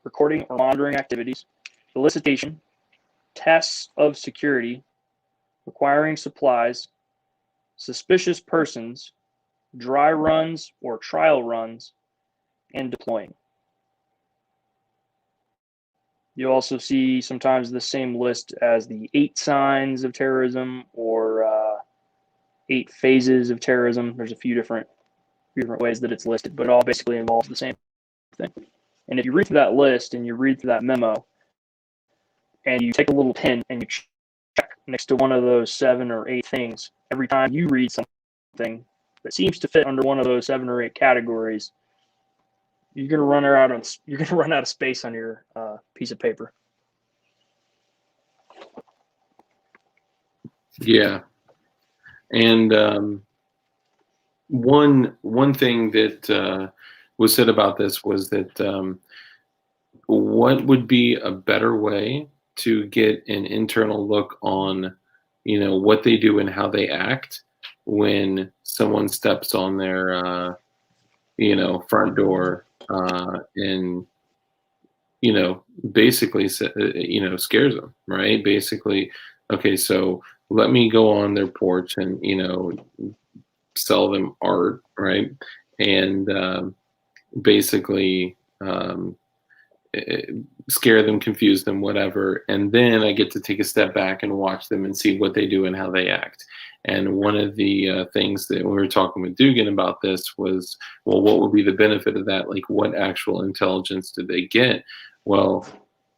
C: recording or monitoring activities, solicitation, tests of security, requiring supplies, suspicious persons, dry runs or trial runs, and deploying. You also see sometimes the same list as the 8 signs of terrorism or 8 phases of terrorism. There's a few different ways that it's listed, but it all basically involves the same thing. And if you read through that list and you read through that memo and you take a little pin and you check next to one of those 7 or 8 things, every time you read something that seems to fit under one of those 7 or 8 categories, you're gonna run out of space on your piece of paper.
A: Yeah, and one thing that was said about this was that what would be a better way to get an internal look on, what they do and how they act when someone steps on their, front door and basically, scares them, right? Basically, okay, so let me go on their porch and, sell them art, right? And basically, eh, scare them, confuse them, whatever. And then I get to take a step back and watch them and see what they do and how they act. And one of the things that when we were talking with Dugan about this was, well, what would be the benefit of that? Like, what actual intelligence did they get? Well,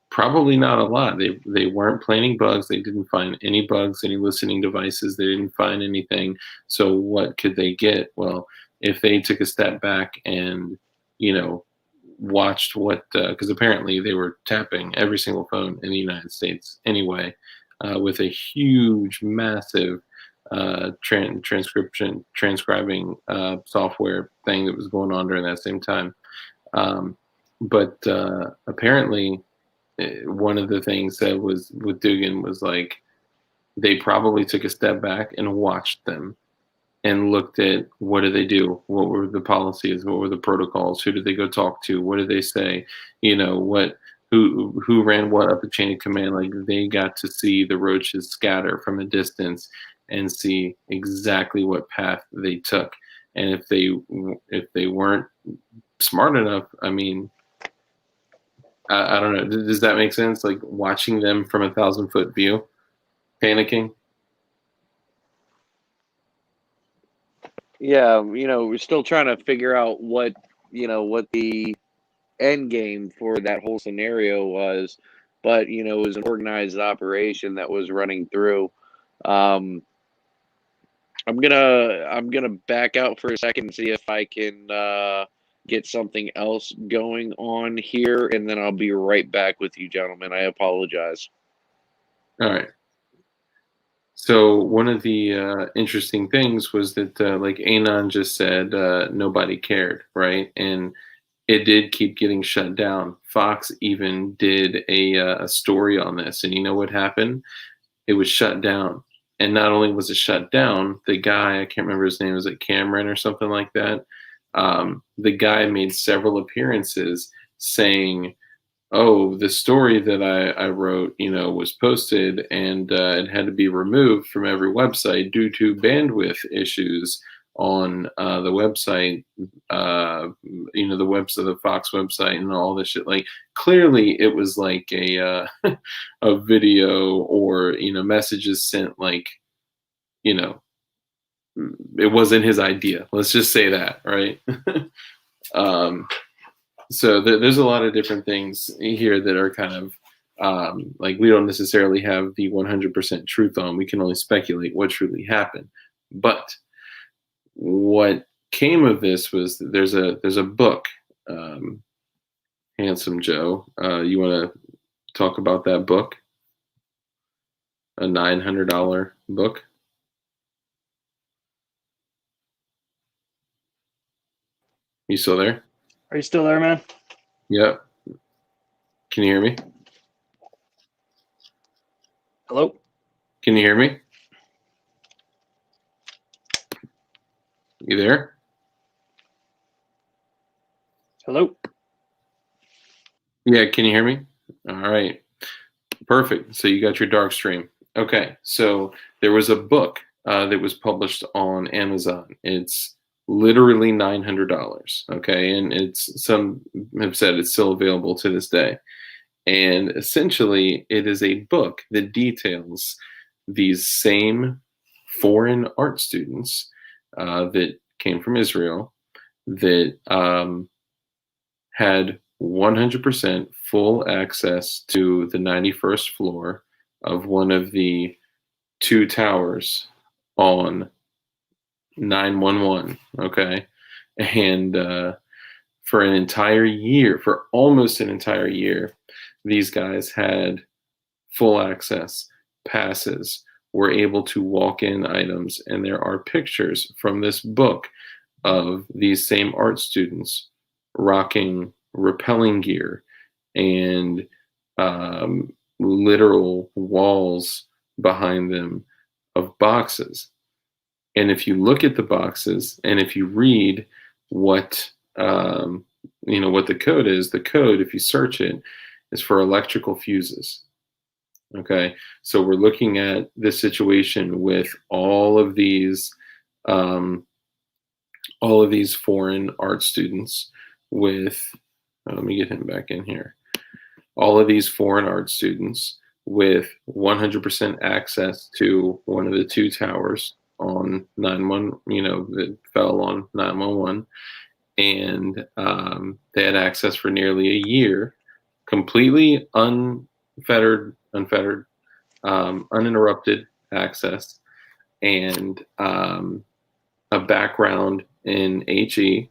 A: probably not a lot. They weren't planning bugs. They didn't find any bugs, any listening devices. They didn't find anything. So what could they get? Well, if they took a step back and watched what, because apparently they were tapping every single phone in the United States anyway, with a huge, massive transcribing software thing that was going on during that same time. But apparently, one of the things that was with Dugan was like they probably took a step back and watched them and looked at what do they do, what were the policies, what were the protocols, who did they go talk to, what did they say, what who ran what up the chain of command. Like they got to see the roaches scatter from a distance and see exactly what path they took. And if they weren't smart enough, I mean, I don't know. Does that make sense? Like watching them from 1,000-foot view, panicking.
B: Yeah, we're still trying to figure out what the end game for that whole scenario was, but it was an organized operation that was running through. Um, I'm gonna back out for a second and see if I can get something else going on here, and then I'll be right back with you, gentlemen. I apologize.
A: All right. So one of the interesting things was that, like Anon just said, nobody cared, right? And it did keep getting shut down. Fox even did a story on this, and you know what happened? It was shut down. And not only was it shut down, the guy, I can't remember his name, was it Cameron or something like that? The guy made several appearances saying, oh, the story that I wrote, was posted and it had to be removed from every website due to bandwidth issues on the website, the website, the Fox website, and all this shit. Like, clearly, it was like a video or messages sent. Like, it wasn't his idea. Let's just say that, right? um, so there's a lot of different things here that are kind of like we don't necessarily have the 100% truth on. We can only speculate what truly happened. But what came of this was that there's a book, Handsome Joe. You want to talk about that book? A $900 book. You still there?
C: Are you still there, man?
A: Yep. Can you hear me?
C: Hello?
A: Can you hear me? You there?
C: Hello?
A: Yeah, can you hear me? All right. Perfect. So you got your dark stream. Okay. So there was a book that was published on Amazon. It's literally $900. Okay. And it's, some have said it's still available to this day. And essentially, it is a book that details these same foreign art students that came from Israel that had 100% full access to the 91st floor of one of the two towers on 911. Okay. And for an entire year, for almost an entire year, these guys had full access, passes, were able to walk in items. And there are pictures from this book of these same art students rocking rappelling gear and literal walls behind them of boxes. And if you look at the boxes and if you read what what the code is, the code, if you search it, is for electrical fuses. Okay, so we're looking at this situation with all of these foreign art students with, let me get him back in here. All of these foreign art students with 100% access to one of the two towers on 911, that fell on 911. And they had access for nearly a year, completely unfettered, uninterrupted access, and a background in HE,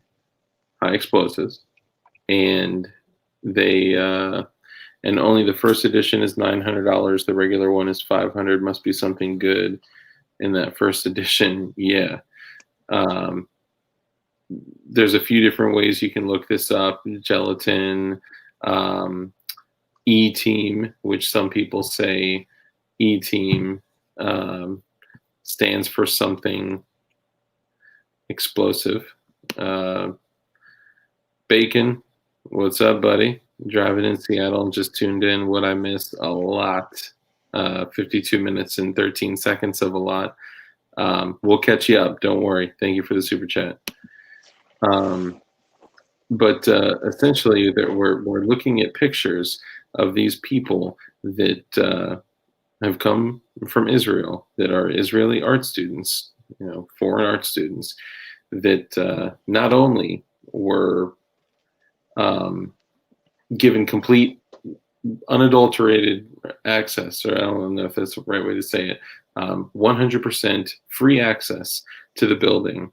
A: high explosives, and they and only the first edition is $900. The regular one is $500. Must be something good in that first edition. Yeah. There's a few different ways you can look this up. Gelatin, E-Team, which some people say E-Team stands for something explosive. Bacon, what's up, buddy? Driving in Seattle and just tuned in. What I missed? A lot. 52 minutes and 13 seconds of a lot. We'll catch you up. Don't worry. Thank you for the super chat. But essentially, we're looking at pictures of these people that have come from Israel, that are Israeli art students, foreign art students, that not only were given complete, unadulterated access, or I don't know if that's the right way to say it, 100% free access to the building,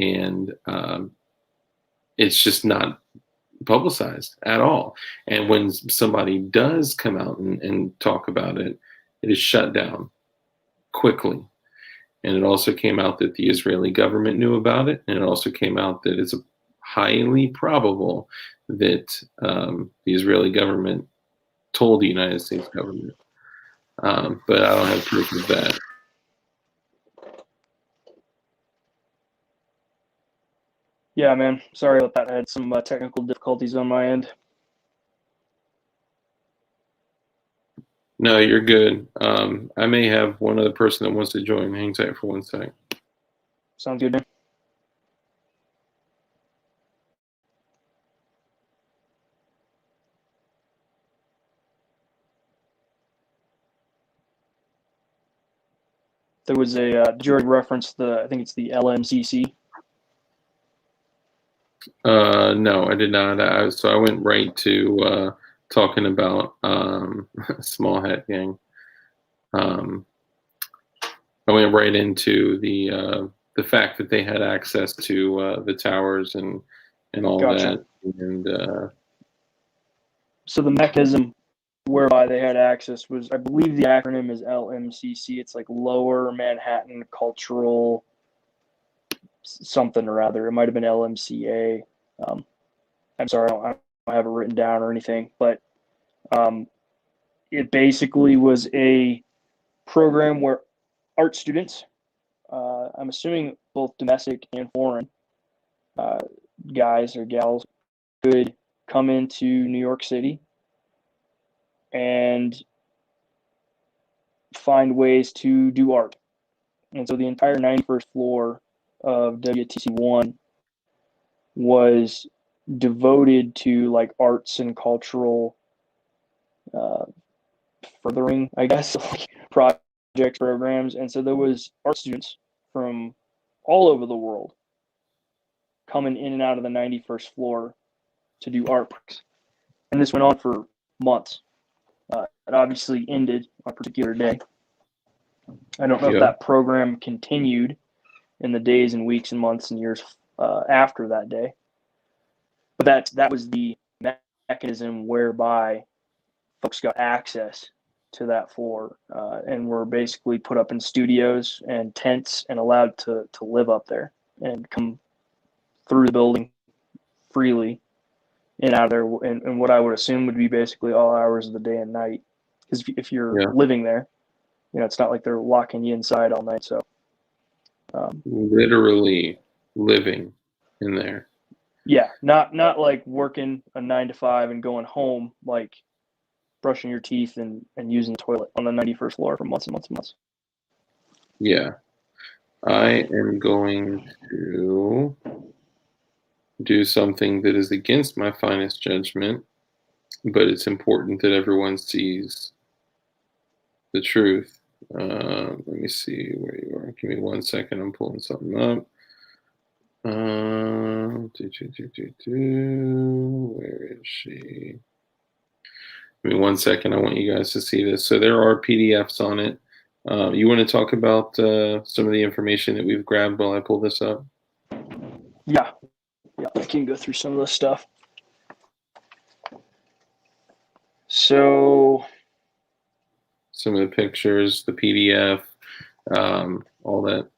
A: and it's just not publicized at all. And when somebody does come out and talk about it, it is shut down quickly. And it also came out that the Israeli government knew about it, and it also came out that it's highly probable that the Israeli government told the United States government. But I don't have proof of that.
C: Yeah, man. Sorry about that. I had some technical difficulties on my end.
A: No, you're good. I may have one other person that wants to join. Hang tight for 1 second.
C: Sounds good, man. There was a Jared referenced I think it's the LMCC.
A: No, I did not. So I went right to talking about Small Hat Gang. I went right into the fact that they had access to the towers and all
C: Gotcha.
A: that. And
C: so the mechanism whereby they had access was, I believe the acronym is LMCC. It's like Lower Manhattan Cultural something or other. It might have been LMCA. I'm sorry, I don't have it written down or anything, but it basically was a program where art students, I'm assuming both domestic and foreign guys or gals, could come into New York City and find ways to do art. And so the entire 91st floor of WTC1 was devoted to like arts and cultural furthering, I guess, like project programs. And so there was art students from all over the world coming in and out of the 91st floor to do art projects. And this went on for months. It obviously ended on a particular day. I don't know if that program continued in the days and weeks and months and years after that day. But that was the mechanism whereby folks got access to that floor and were basically put up in studios and tents and allowed to live up there and come through the building freely and out of there, and what I would assume would be basically all hours of the day and night. Because if you're living there, it's not like they're locking you inside all night. So
A: literally living in there.
C: Yeah, not like working a 9 to 5 and going home, like brushing your teeth and using the toilet on the 91st floor for months and months and months.
A: Yeah. I am going to do something that is against my finest judgment, but it's important that everyone sees the truth. Let me see where you are. Give me 1 second. I'm pulling something up. Where is she? Give me 1 second. I want you guys to see this. So there are PDFs on it. You want to talk about some of the information that we've grabbed while I pull this up?
C: Yeah, I can go through some of this stuff. So
A: some of the pictures, the PDF, all that.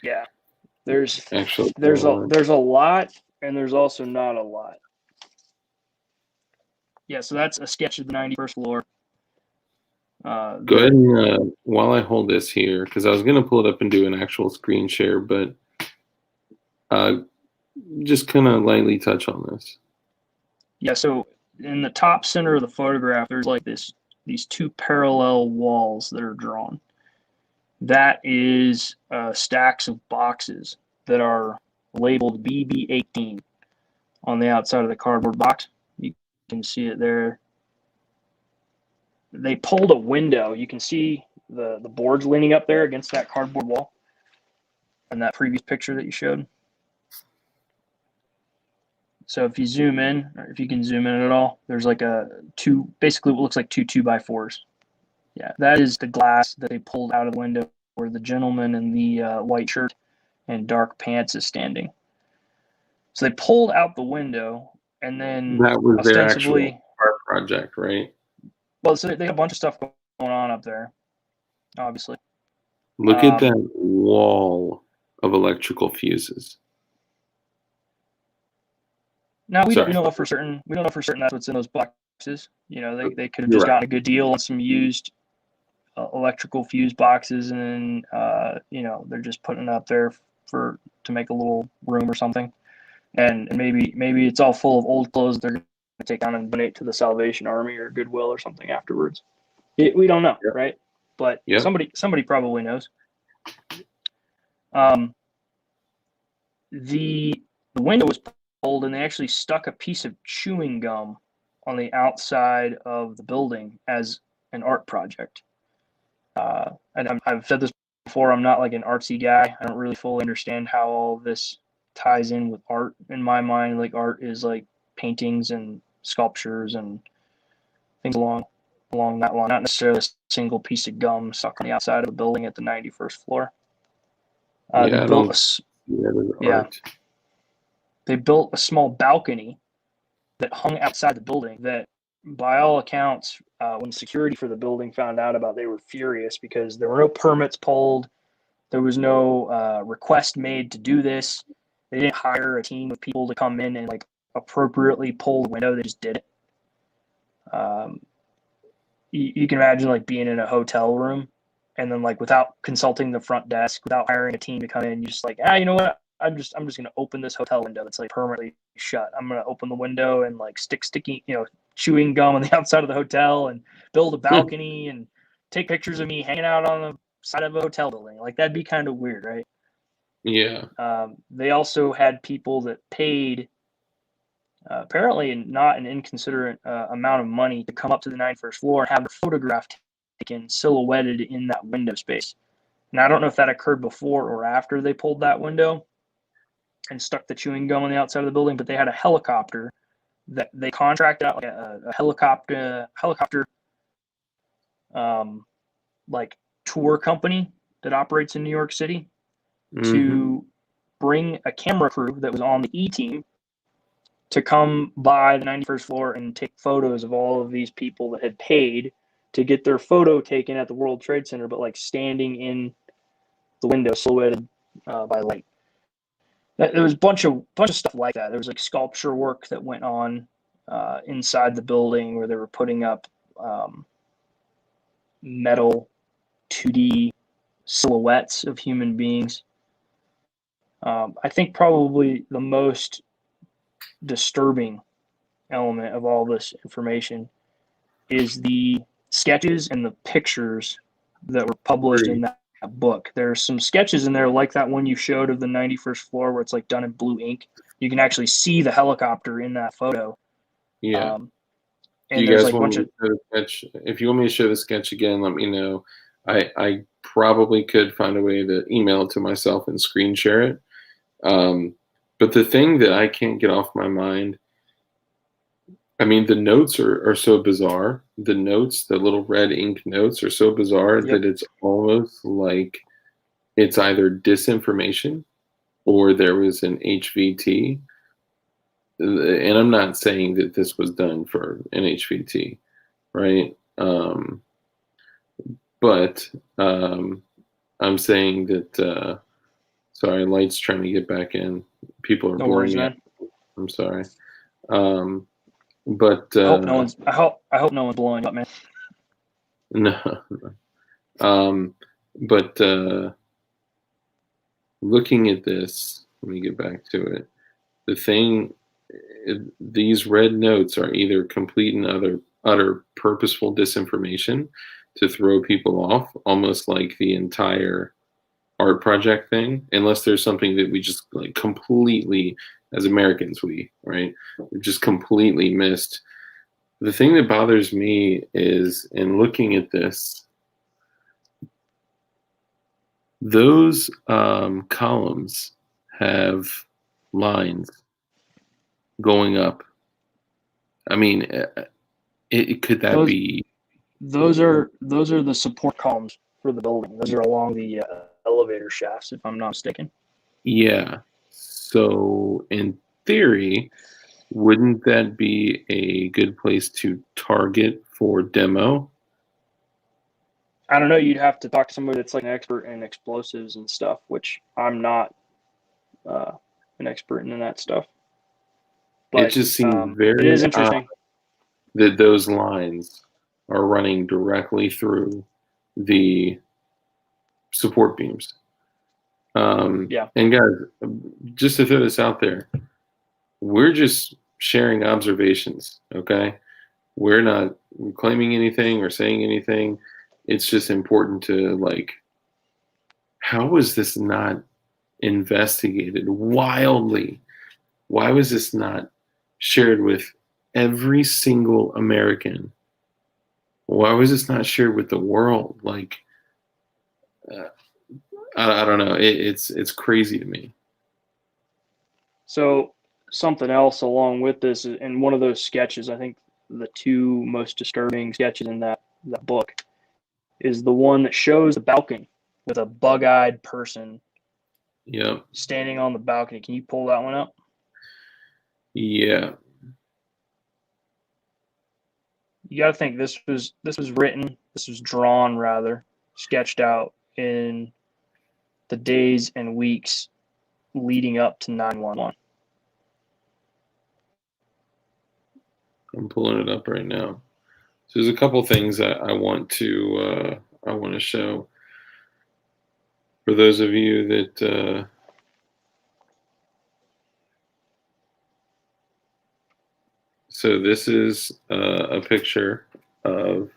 C: Yeah, there's
A: actually
C: there's a lot, and there's also not a lot. Yeah, so that's a sketch of the 91st floor.
A: Go ahead and while I hold this here, because I was going to pull it up and do an actual screen share, but just kind of lightly touch on this.
C: Yeah, so in the top center of the photograph, there's like these two parallel walls that are drawn. That is stacks of boxes that are labeled BB18 on the outside of the cardboard box. You can see it there. They pulled a window. You can see the boards leaning up there against that cardboard wall in that previous picture that you showed. So if you zoom in, or if you can zoom in at all, there's like basically what looks like two 2x4s. Yeah, that is the glass that they pulled out of the window where the gentleman in the white shirt and dark pants is standing. So they pulled out the window, and then
A: that was their actual art project, right?
C: Well, so they have a bunch of stuff going on up there, obviously.
A: Look at that wall of electrical fuses.
C: Now we don't know for certain. We don't know for certain that's what's in those boxes. They could have just gotten a good deal on some used electrical fuse boxes, and they're just putting it up there to make a little room or something. And maybe it's all full of old clothes they're going to take down and donate to the Salvation Army or Goodwill or something afterwards. We don't know, right? But somebody probably knows. The window was pulled, and they actually stuck a piece of chewing gum on the outside of the building as an art project. And I've said this before, I'm not like an artsy guy. I don't really fully understand how all this ties in with art. In my mind, like art is like paintings and sculptures and things along that line, not necessarily a single piece of gum stuck on the outside of a building at the 91st floor. They built a small balcony that hung outside the building that, by all accounts, when security for the building found out about it, they were furious because there were no permits pulled. There was no request made to do this. They didn't hire a team of people to come in and like appropriately pull the window. They just did it. You can imagine like being in a hotel room and then like without consulting the front desk, without hiring a team to come in, you just like, you know what? I'm just going to open this hotel window that's like permanently shut. I'm going to open the window and like stick chewing gum on the outside of the hotel and build a balcony and take pictures of me hanging out on the side of a hotel building. Like, that'd be kind of weird, right?
A: Yeah.
C: They also had people that paid apparently not an inconsiderate amount of money to come up to the 91st floor and have their photograph taken silhouetted in that window space. And I don't know if that occurred before or after they pulled that window and stuck the chewing gum on the outside of the building, but they had a helicopter that they contracted out, like a helicopter like tour company that operates in New York City to bring a camera crew that was on the E team to come by the 91st floor and take photos of all of these people that had paid to get their photo taken at the World Trade Center, but like standing in the window silhouetted by light. There was a bunch of stuff like that. There was like sculpture work that went on inside the building where they were putting up metal 2D silhouettes of human beings. I think probably the most disturbing element of all this information is the sketches and the pictures that were published in that book. There's some sketches in there like that one you showed of the 91st floor where it's like done in blue ink. You can actually see the helicopter in that photo.
A: Yeah.
C: And
A: Do you
C: there's
A: guys
C: like a
A: want
C: bunch
A: me to show the sketch? If you want me to show the sketch again, let me know. I probably could find a way to email it to myself and screen share it. But the thing that I can't get off my mind, I mean, the notes are so bizarre. The notes, the little red ink notes are so bizarre that it's almost like it's either disinformation or there was an HVT. And I'm not saying that this was done for an HVT, right? But I'm saying that, sorry, Light's trying to get back in. People are
C: no worries,
A: blowing
C: man.
A: it. I'm sorry. But
C: I hope no one's blowing up, man.
A: no. But looking at this, let me get back to it. The thing, these red notes are either complete and utter purposeful disinformation to throw people off, almost like the entire art project thing, unless there's something that we just like completely, as Americans, we just completely missed. The thing that bothers me is, in looking at this, those columns have lines going up. I mean, could that be?
C: Those are the support columns for the building. Those are along the elevator shafts, if I'm not mistaken.
A: Yeah. So in theory, wouldn't that be a good place to target for demo?
C: I don't know. You'd have to talk to somebody that's like an expert in explosives and stuff, which I'm not an expert in that stuff. But
A: it just seems
C: it
A: very
C: is interesting
A: that those lines are running directly through the support beams.
C: Yeah.
A: And guys, just to throw this out there, we're just sharing observations, okay? We're not claiming anything or saying anything. It's just important to, like, how was this not investigated wildly? Why was this not shared with every single American? Why was this not shared with the world? Like, I don't know. It's crazy to me.
C: So something else along with this, in one of those sketches, I think the two most disturbing sketches in that book is the one that shows the balcony with a bug-eyed person standing on the balcony. Can you pull that one up?
A: Yeah.
C: You got to think this was drawn rather, sketched out in the days and weeks leading up to 9/11.
A: I'm pulling it up right now. So there's a couple things that I want to show for those of you that So this is a picture of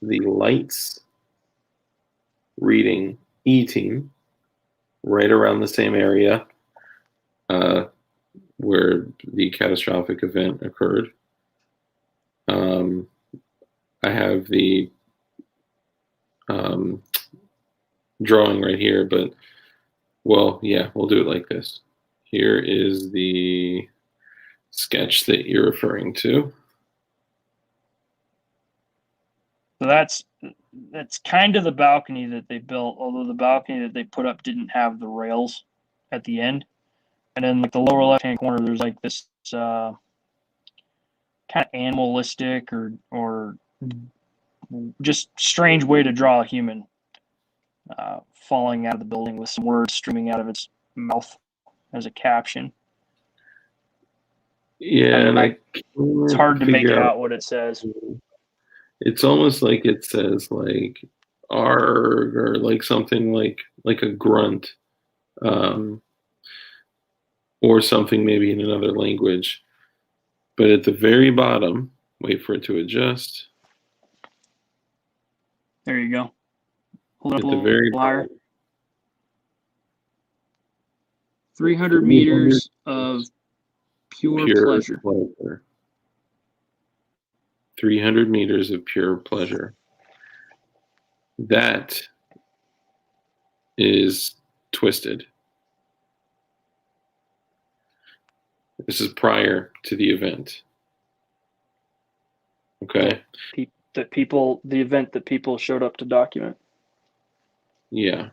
A: the lights reading E-team right around the same area where the catastrophic event occurred. I have the drawing right here, but well, yeah, we'll do it like this. Here is the sketch that you're referring to.
C: So that's kind of the balcony that they built, although the balcony that they put up didn't have the rails at the end. And then like the lower left-hand corner, there's like this kind of animalistic or just strange way to draw a human falling out of the building with some words streaming out of its mouth as a caption.
A: Yeah, and
C: it's hard to make out what it says.
A: It's almost like it says like arg or like something like a grunt, or something maybe in another language. But at the very bottom, wait for it to adjust.
C: There you go. Hold up
A: At
C: a
A: the
C: little
A: very
C: higher. 300 meters of pure pleasure.
A: 300 meters of pure pleasure. That is twisted. This is prior to the event. Okay.
C: The event that people showed up to document.
A: Yeah.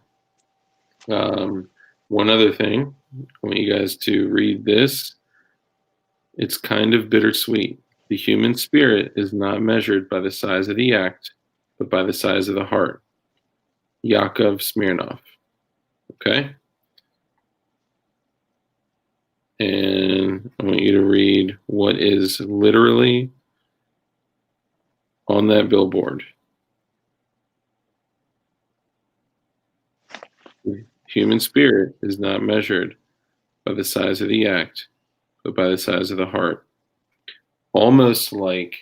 A: One other thing, I want you guys to read this. It's kind of bittersweet. The human spirit is not measured by the size of the act, but by the size of the heart. Yakov Smirnov. Okay? And I want you to read what is literally on that billboard. The human spirit is not measured by the size of the act, but by the size of the heart. Almost like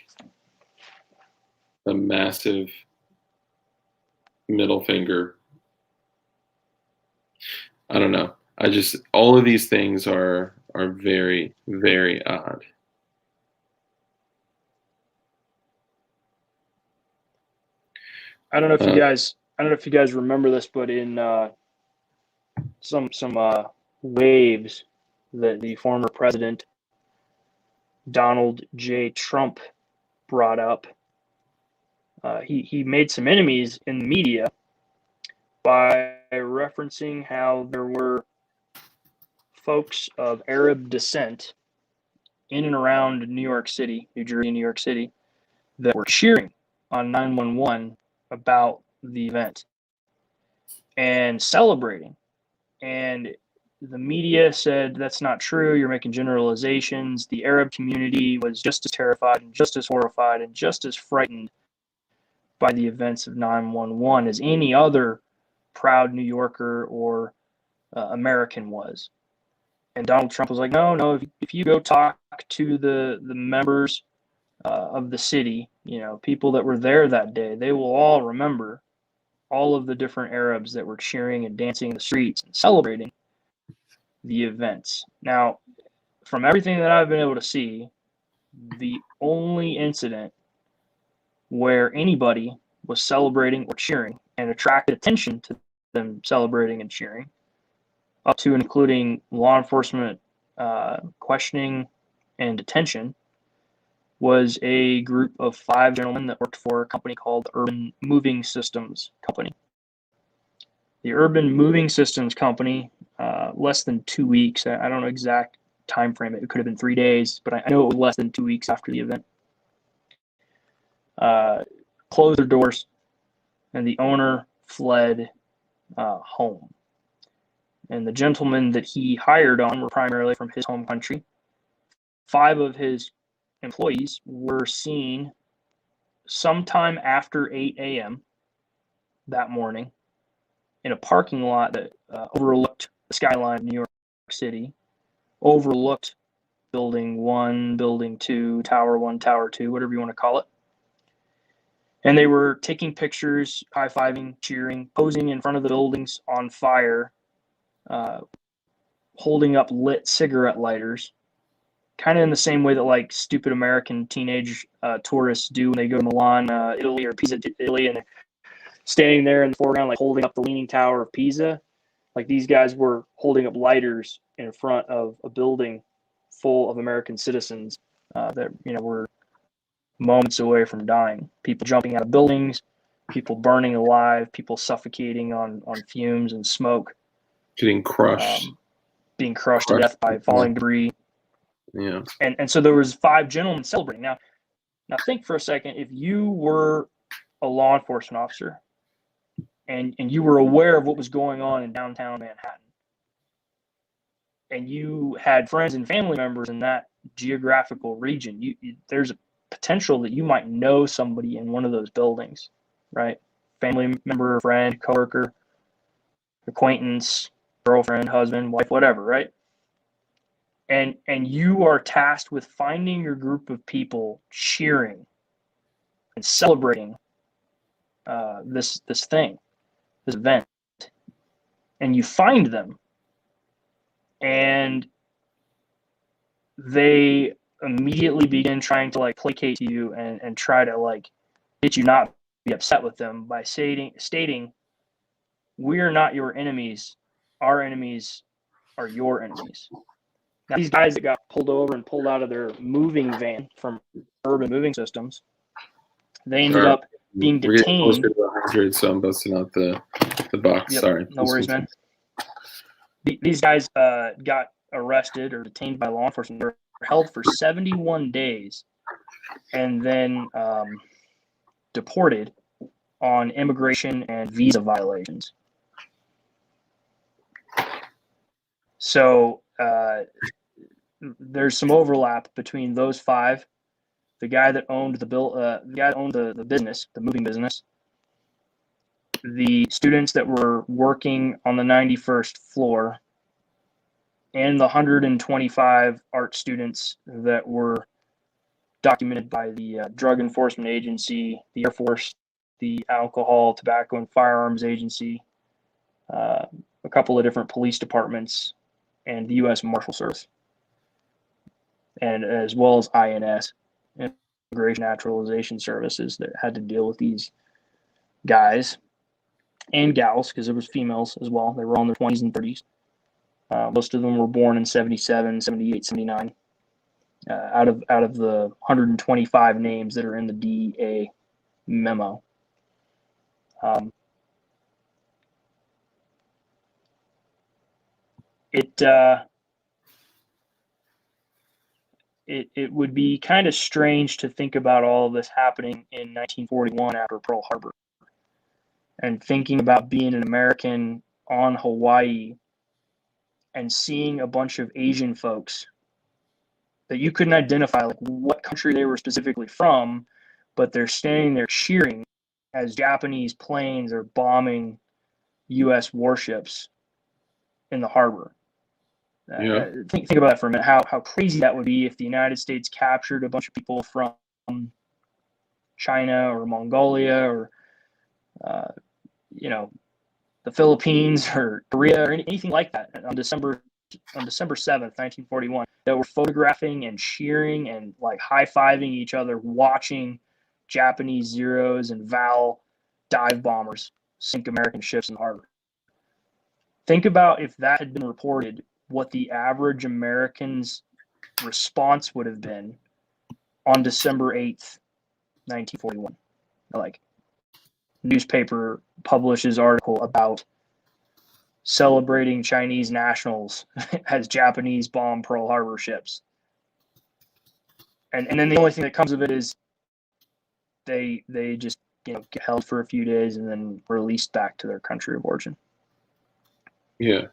A: a massive middle finger. I don't know. All of these things are very, very odd.
C: I don't know if you guys remember this, but in some waves that the former president Donald J. Trump brought up, he made some enemies in the media by referencing how there were folks of Arab descent in and around New York City, New Jersey, New York City, that were cheering on 911 about the event and celebrating. And the media said that's not true. You're making generalizations. The Arab community was just as terrified and just as horrified and just as frightened by the events of 911 as any other proud New Yorker or American was. And Donald Trump was like, no, if you go talk to the members of the city, people that were there that day, they will all remember all of the different Arabs that were cheering and dancing in the streets and celebrating the events. Now, from everything that I've been able to see, the only incident where anybody was celebrating or cheering and attracted attention to them celebrating and cheering, up to and including law enforcement questioning and detention, was a group of 5 gentlemen that worked for a company called Urban Moving Systems Company. The Urban Moving Systems Company, less than 2 weeks, I don't know exact time frame, it could have been 3 days, but I know it was less than 2 weeks after the event, closed their doors, and the owner fled home. And the gentlemen that he hired on were primarily from his home country. 5 of his employees were seen sometime after 8 a.m. that morning in a parking lot that overlooked the skyline of New York City, overlooked Building 1, Building 2, Tower 1, Tower 2, whatever you want to call it. And they were taking pictures, high-fiving, cheering, posing in front of the buildings on fire, holding up lit cigarette lighters, kind of in the same way that like stupid American teenage tourists do when they go to Milan, Italy, or Pisa, Italy, and they're standing there in the foreground, like holding up the Leaning Tower of Pisa. Like these guys were holding up lighters in front of a building full of American citizens that were moments away from dying. People jumping out of buildings, people burning alive, people suffocating on fumes and smoke,
A: getting crushed,
C: being crushed to death by falling debris.
A: Yeah.
C: And so there was 5 gentlemen celebrating. Now think for a second, if you were a law enforcement officer and you were aware of what was going on in downtown Manhattan, and you had friends and family members in that geographical region, there's a potential that you might know somebody in one of those buildings, right? Family member, friend, coworker, acquaintance, girlfriend, husband, wife, whatever, right? And you are tasked with finding your group of people cheering and celebrating this event, and you find them, and they immediately begin trying to like placate to you and try to like get you not be upset with them by stating, we are not your enemies, our enemies are your enemies. Now, these guys that got pulled over and pulled out of their moving van from urban moving systems, they ended up being detained.
A: We're getting closer to 100, so I'm busting out the box.
C: Yep,
A: Sorry.
C: no worries, man. These guys got arrested or detained by law enforcement. They were held for 71 days and then deported on immigration and visa violations. So there's some overlap between those 5. The guy that owned the business, the moving business, the students that were working on the 91st floor, and the 125 art students that were documented by the Drug Enforcement Agency, the Air Force, the Alcohol, Tobacco, and Firearms Agency, a couple of different police departments, and the U.S. Marshal Service, and as well as INS, Immigration Naturalization Services, that had to deal with these guys and gals, because there was females as well. They were all in their 20s and 30s. Most of them were born in 77, 78, 79. Out of the 125 names that are in the DEA memo. It would be kind of strange to think about all of this happening in 1941 after Pearl Harbor, and thinking about being an American on Hawaii and seeing a bunch of Asian folks that you couldn't identify like what country they were specifically from, but they're standing there cheering as Japanese planes are bombing U.S. warships in the harbor. Think about that for a minute. How crazy that would be if the United States captured a bunch of people from China or Mongolia or the Philippines or Korea or anything like that on December 7th, 1941, that were photographing and cheering and like high-fiving each other, watching Japanese Zeros and Val dive bombers sink American ships in the harbor. Think about if that had been reported, what the average American's response would have been on December 8th, 1941. Like, newspaper publishes article about celebrating Chinese nationals as Japanese bomb Pearl Harbor ships. And then the only thing that comes of it is they just get held for a few days and then released back to their country of origin.
A: Yeah.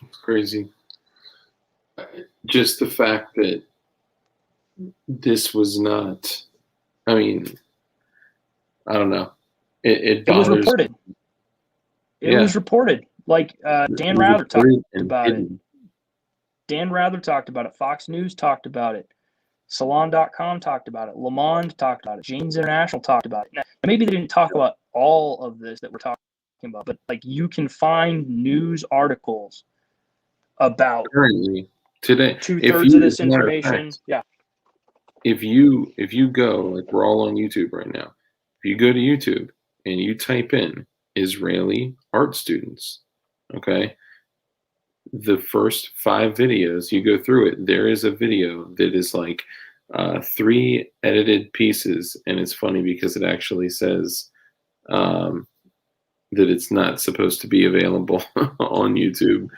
A: It's crazy. Just the fact that this was not, I mean, I don't know. It
C: was reported. It was reported. Like Dan Rather talked about it. Dan Rather talked about it. Fox News talked about it. Salon.com talked about it. Le Monde talked about it. James International talked about it. Now, maybe they didn't talk about all of this that we're talking about, but like you can find news articles about
A: currently today.
C: 2/3 of this information. Yeah.
A: If you go, like we're all on YouTube right now, if you go to YouTube and you type in Israeli art students, okay, the first 5 videos, you go through it, there is a video that is like 3 edited pieces, and it's funny because it actually says that it's not supposed to be available on YouTube,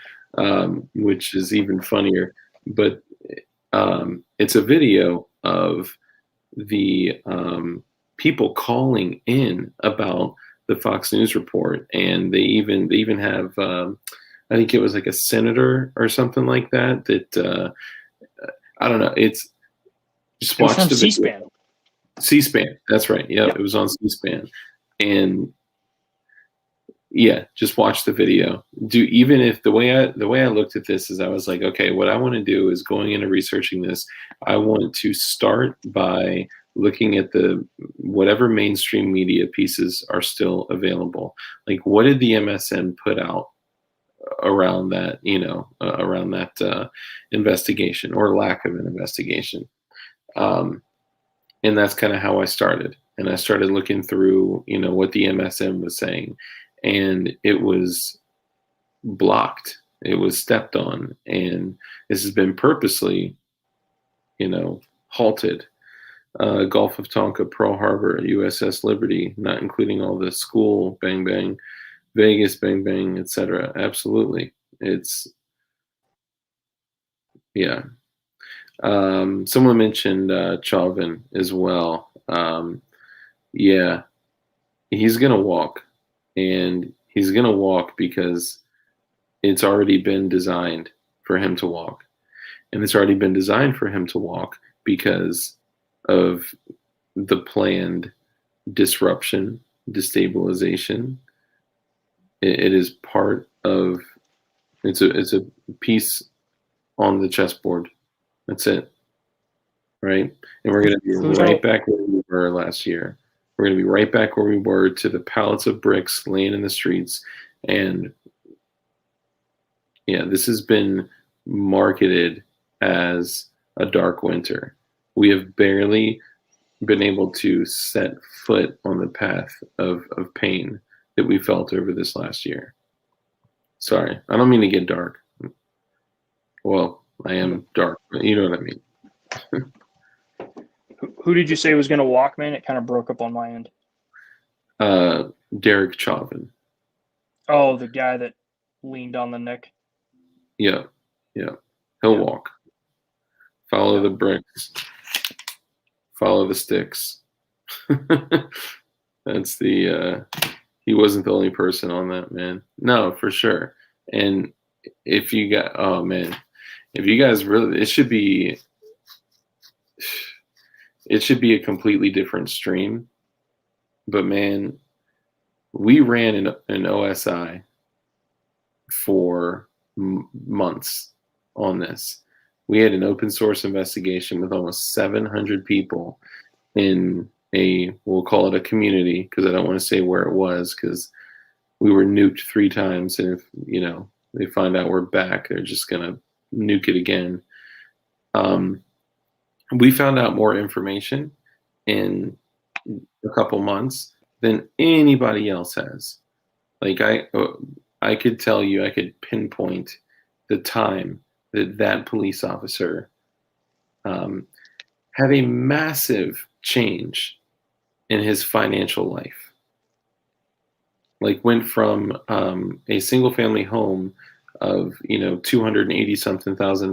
A: which is even funnier. But it's a video of the people calling in about the Fox News report, and they even have I think it was like a senator or something like that. That I don't know. It's just watch the video.
C: C-SPAN.
A: C-SPAN. That's right. Yeah, it was on C-SPAN, and yeah, just watch the video. Even if the way I looked at this is I was like, okay, what I want to do is going into researching this, I want to start by looking at the whatever mainstream media pieces are still available. Like, what did the MSN put out around that, around that investigation or lack of an investigation? And that's kind of how I started. And I started looking through, what the MSN was saying. And it was blocked. It was stepped on. And this has been purposely, halted. Gulf of Tonkin, Pearl Harbor, USS Liberty, not including all the school, bang, bang, Vegas, bang, bang, etc. Absolutely. It's, yeah. Someone mentioned Chauvin as well. Yeah, he's going to walk. And he's going to walk because it's already been designed for him to walk. And it's already been designed for him to walk because of the planned disruption, destabilization. It is part of, it's a piece on the chessboard. That's it. Right? And we're going to be right back where we were last year. We're going to be right back where we were, to the pallets of bricks laying in the streets. And yeah, this has been marketed as a dark winter. We have barely been able to set foot on the path of pain that we felt over this last year. Sorry, I don't mean to get dark. Well, I am dark, but you know what I mean.
C: Who did you say was going to walk, man? It kind of broke up on my end.
A: Derek Chauvin.
C: Oh, the guy that leaned on the neck.
A: Yeah. He'll walk. Follow the bricks. Follow the sticks. That's the. He wasn't the only person on that, man. No, for sure. And if you got, oh man, if you guys really, it should be a completely different stream. But man, we ran an OSI for months on this. We had an open source investigation with almost 700 people in we'll call it a community, because I don't want to say where it was, because we were nuked 3 times. And if, they find out we're back, they're just going to nuke it again. We found out more information in a couple months than anybody else has. Like I could tell you, I could pinpoint the time that police officer had a massive change in his financial life. Like went from a single family home of $280 something thousand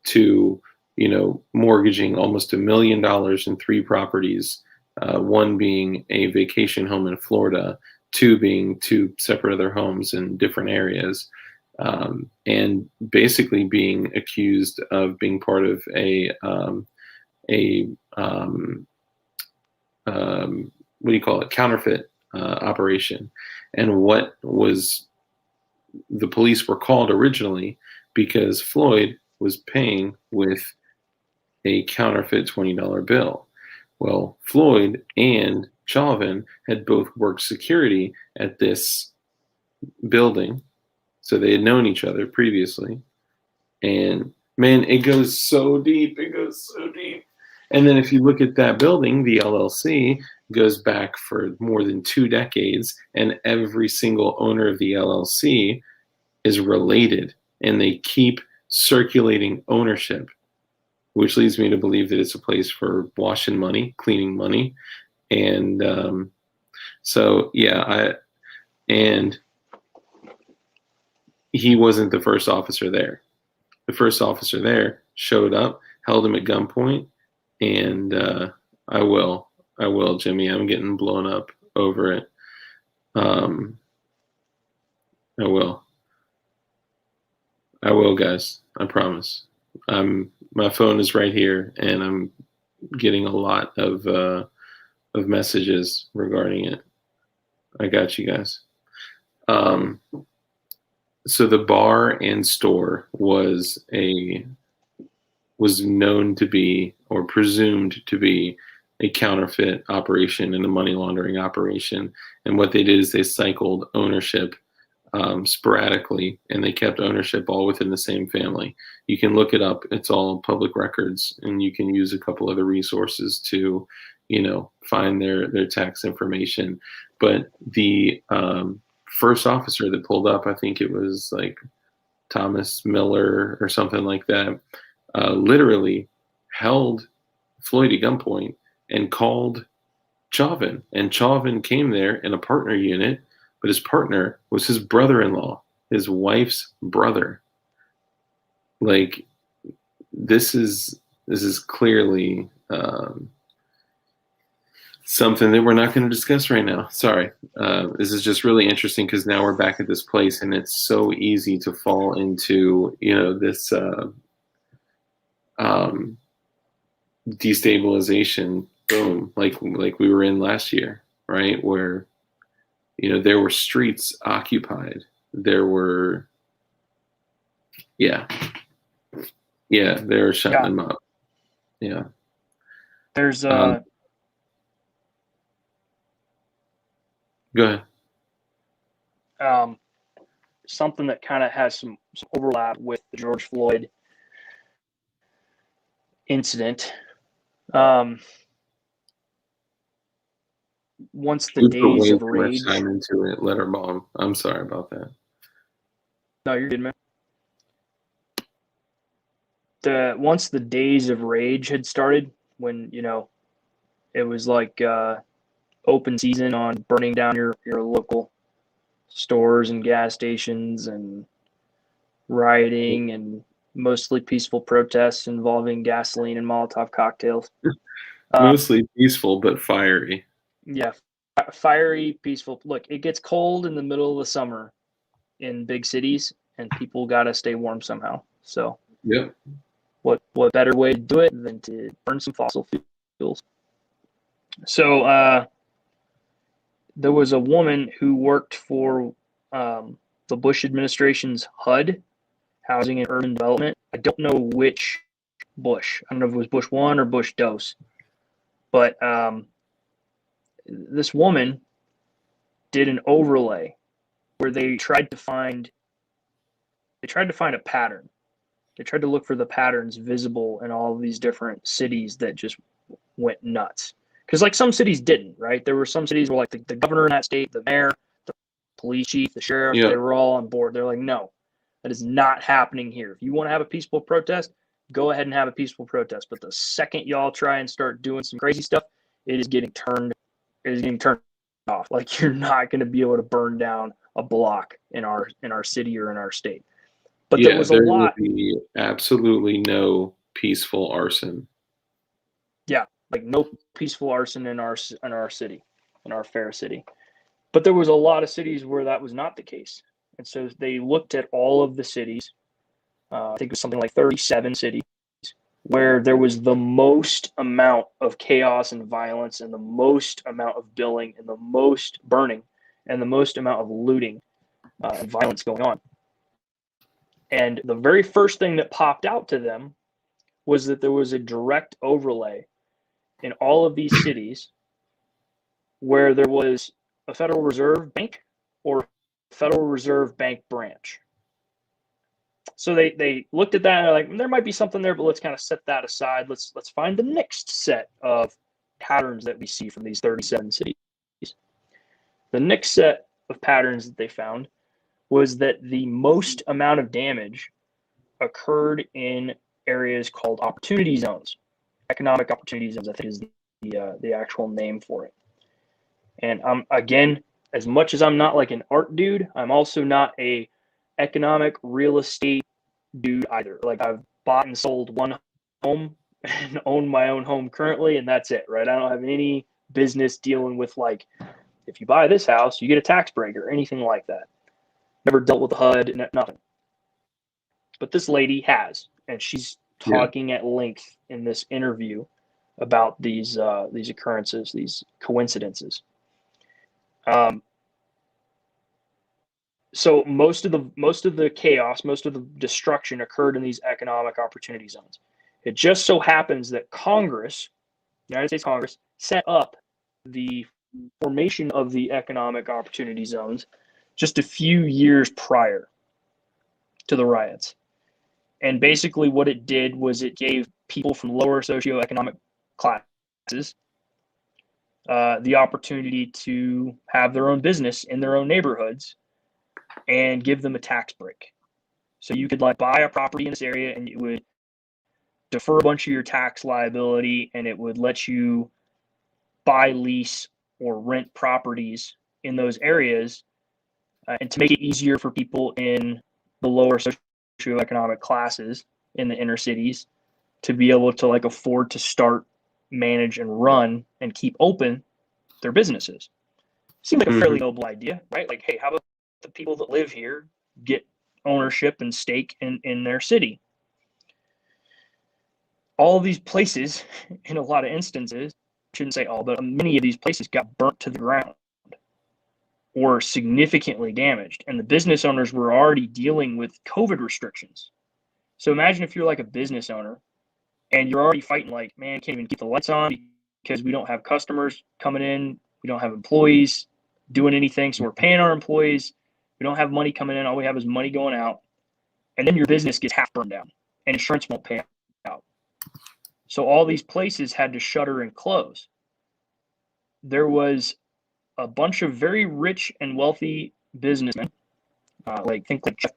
A: to mortgaging almost $1 million in 3 properties, one being a vacation home in Florida, 2 being 2 separate other homes in different areas, and basically being accused of being part of what do you call it, counterfeit operation. And what was the police were called originally because Floyd was paying with a counterfeit $20 bill. Well, Floyd and Chauvin had both worked security at this building, so they had known each other previously. And man, it goes so deep. It goes so deep. And then if you look at that building, the LLC goes back for more than 2 decades, and every single owner of the LLC is related, and they keep circulating ownership, which leads me to believe that it's a place for washing money, cleaning money. And so, yeah, and he wasn't the first officer there. The first officer there showed up, held him at gunpoint, and I will, Jimmy. I'm getting blown up over it. I will, guys. I promise. My phone is right here, and I'm getting a lot of messages regarding it. I got you guys. So the bar and store was known to be, or presumed to be, a counterfeit operation and a money laundering operation. And what they did is they cycled ownership sporadically, and they kept ownership all within the same family. You can look it up. It's all public records, and you can use a couple other resources to, find their tax information. But the first officer that pulled up, I think it was like Thomas Miller or something like that, literally held Floyd at gunpoint and called Chauvin. And Chauvin came there in a partner unit, but his partner was his brother-in-law, his wife's brother. Like, this is clearly something that we're not going to discuss right now. Sorry. This is just really interesting because now we're back at this place, and it's so easy to fall into, this destabilization boom, like we were in last year, right? Where, there were streets occupied. There were, they were shutting them up. Yeah.
C: There's
A: go ahead.
C: Something that kind of has some overlap with the George Floyd incident. Once the days of rage.
A: Time into it, let her bomb. I'm sorry about that.
C: No, you're good, man. Once the days of rage had started, when it was like open season on burning down your local stores and gas stations and rioting and mostly peaceful protests involving gasoline and Molotov cocktails.
A: Mostly peaceful, but fiery.
C: Yeah, fiery, peaceful. Look, it gets cold in the middle of the summer in big cities, and people got to stay warm somehow. So,
A: yep.
C: What better way to do it than to burn some fossil fuels? So, there was a woman who worked for the Bush administration's HUD, Housing and Urban Development. I don't know which Bush. I don't know if it was Bush 1 or Bush Dose. But this woman did an overlay where they tried to find a pattern. They tried to look for the patterns visible in all of these different cities that just went nuts. Because like some cities didn't, right? There were some cities where like the governor in that state, the mayor, the police chief, the sheriff, they were all on board. They're like, no, that is not happening here. If you want to have a peaceful protest, go ahead and have a peaceful protest. But the second y'all try and start doing some crazy stuff, it is getting turned off. Like, you're not going to be able to burn down a block in our city or in our state. But there was a lot.
A: There will be absolutely no peaceful arson.
C: Yeah, like no peaceful arson in our city, in our fair city. But there was a lot of cities where that was not the case. And so they looked at all of the cities. I think it was something like 37 cities where there was the most amount of chaos and violence and the most amount of billing and the most burning and the most amount of looting and violence going on. And the very first thing that popped out to them was that there was a direct overlay in all of these cities where there was a Federal Reserve Bank or Federal Reserve Bank branch. So they looked at that and they're like, there might be something there, but let's kind of set that aside. Let's find the next set of patterns that we see from these 37 cities. The next set of patterns that they found was that the most amount of damage occurred in areas called opportunity zones. Economic opportunity zones, I think, is the actual name for it. And again, as much as I'm not like an art dude, I'm also not a economic real estate dude either. Like, I've bought and sold one home and own my own home currently, and that's it, right? I don't have any business dealing with, like, if you buy this house, you get a tax break or anything like that. Never dealt with the HUD, nothing. But this lady has, and she's talking at length in this interview about these occurrences, these coincidences. So most of the chaos, most of the destruction occurred in these economic opportunity zones. It just so happens that Congress, United States Congress, set up the formation of the economic opportunity zones just a few years prior to the riots. And basically what it did was it gave people from lower socioeconomic classes the opportunity to have their own business in their own neighborhoods and give them a tax break. So you could, like, buy a property in this area and it would defer a bunch of your tax liability, and it would let you buy, lease, or rent properties in those areas, and to make it easier for people in the lower socioeconomic classes in the inner cities to be able to, like, afford to start, manage, and run and keep open their businesses. Seems like a fairly noble idea, right? Like, hey, how about the people that live here get ownership and stake in their city? All of these places, in a lot of instances, I shouldn't say all, but many of these places got burnt to the ground or significantly damaged. And the business owners were already dealing with COVID restrictions. So imagine if you're like a business owner and you're already fighting, like, man, can't even keep the lights on because we don't have customers coming in. We don't have employees doing anything. So we're paying our employees. We don't have money coming in. All we have is money going out. And then your business gets half burned down and insurance won't pay out. So all these places had to shutter and close. There was a bunch of very rich and wealthy businessmen, like Jeff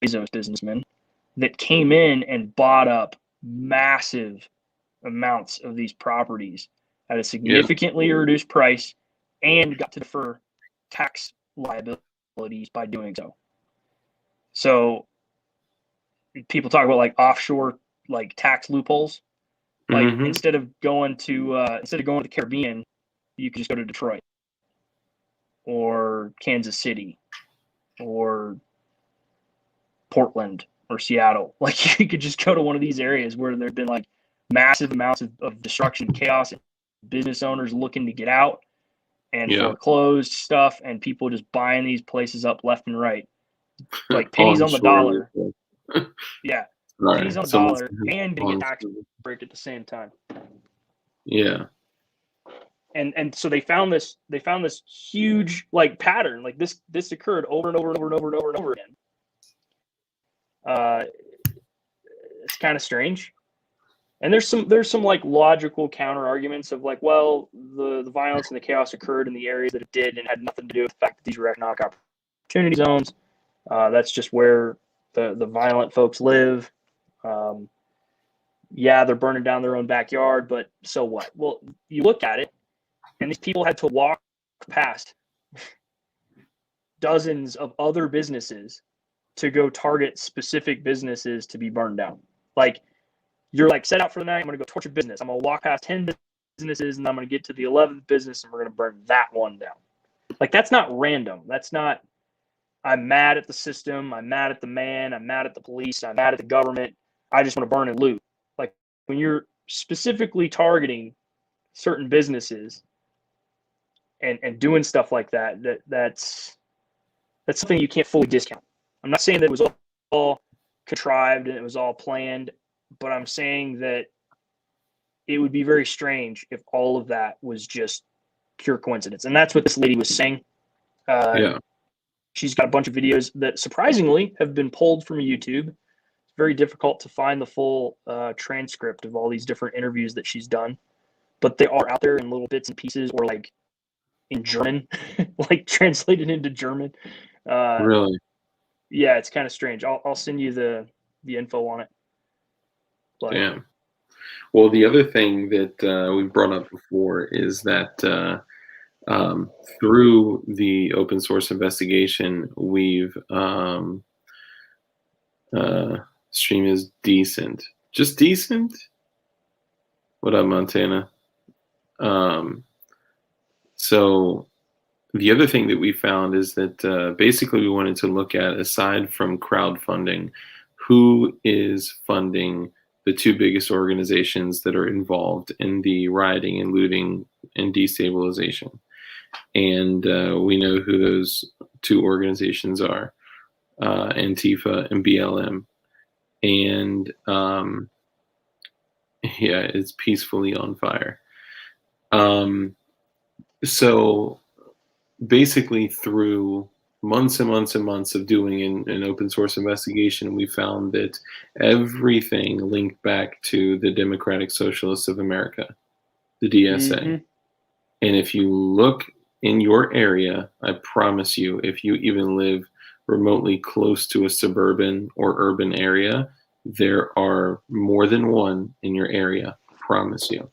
C: Bezos businessmen, that came in and bought up massive amounts of these properties at a significantly reduced price and got to defer tax liabilities by doing so. So people talk about, like, offshore, like, tax loopholes. Like, instead of going to the Caribbean, you could just go to Detroit or Kansas City or Portland or Seattle. Like, you could just go to one of these areas where there've been, like, massive amounts of destruction, chaos, and business owners looking to get out and foreclosed stuff, and people just buying these places up left and right, like pennies on the dollar. Yeah, pennies on the dollar, and getting a tax break at the same time.
A: Yeah.
C: And so they found this huge, like, pattern. Like, this occurred over and over and over and over and over and over again. It's kind of strange. And there's some like logical counter arguments of, like, well, the violence and the chaos occurred in the areas that it did and had nothing to do with the fact that these were economic opportunity zones. That's just where the violent folks live. Yeah, they're burning down their own backyard, but so what? Well, you look at it, and these people had to walk past dozens of other businesses to go target specific businesses to be burned down. Like, you're like, set out for the night, I'm going to go torch a business. I'm going to walk past 10 businesses, and I'm going to get to the 11th business, and we're going to burn that one down. Like, that's not random. That's not, I'm mad at the system, I'm mad at the man, I'm mad at the police, I'm mad at the government, I just want to burn and loot. Like, when you're specifically targeting certain businesses and doing stuff like that's that's something you can't fully discount. I'm not saying that it was all contrived and it was all planned, but I'm saying that it would be very strange if all of that was just pure coincidence. And that's what this lady was saying.
A: Yeah.
C: She's got a bunch of videos that surprisingly have been pulled from YouTube. It's very difficult to find the full transcript of all these different interviews that she's done, but they are out there in little bits and pieces, or like in German, like translated into German.
A: Really?
C: Yeah, it's kind of strange. I'll send you the info on it. But,
A: Damn. Well, the other thing that we brought up before is that through the open source investigation, we've stream is decent, just decent. What up, Montana? So the other thing that we found is that basically we wanted to look at, aside from crowdfunding, who is funding the two biggest organizations that are involved in the rioting and looting and destabilization. And we know who those two organizations are, Antifa and BLM. And yeah, it's peacefully on fire. So basically through months and months and months of doing an open source investigation, we found that everything linked back to the Democratic Socialists of America, the DSA.
C: Mm-hmm.
A: And if you look in your area, I promise you, if you even live remotely close to a suburban or urban area, there are more than one in your area, I promise you.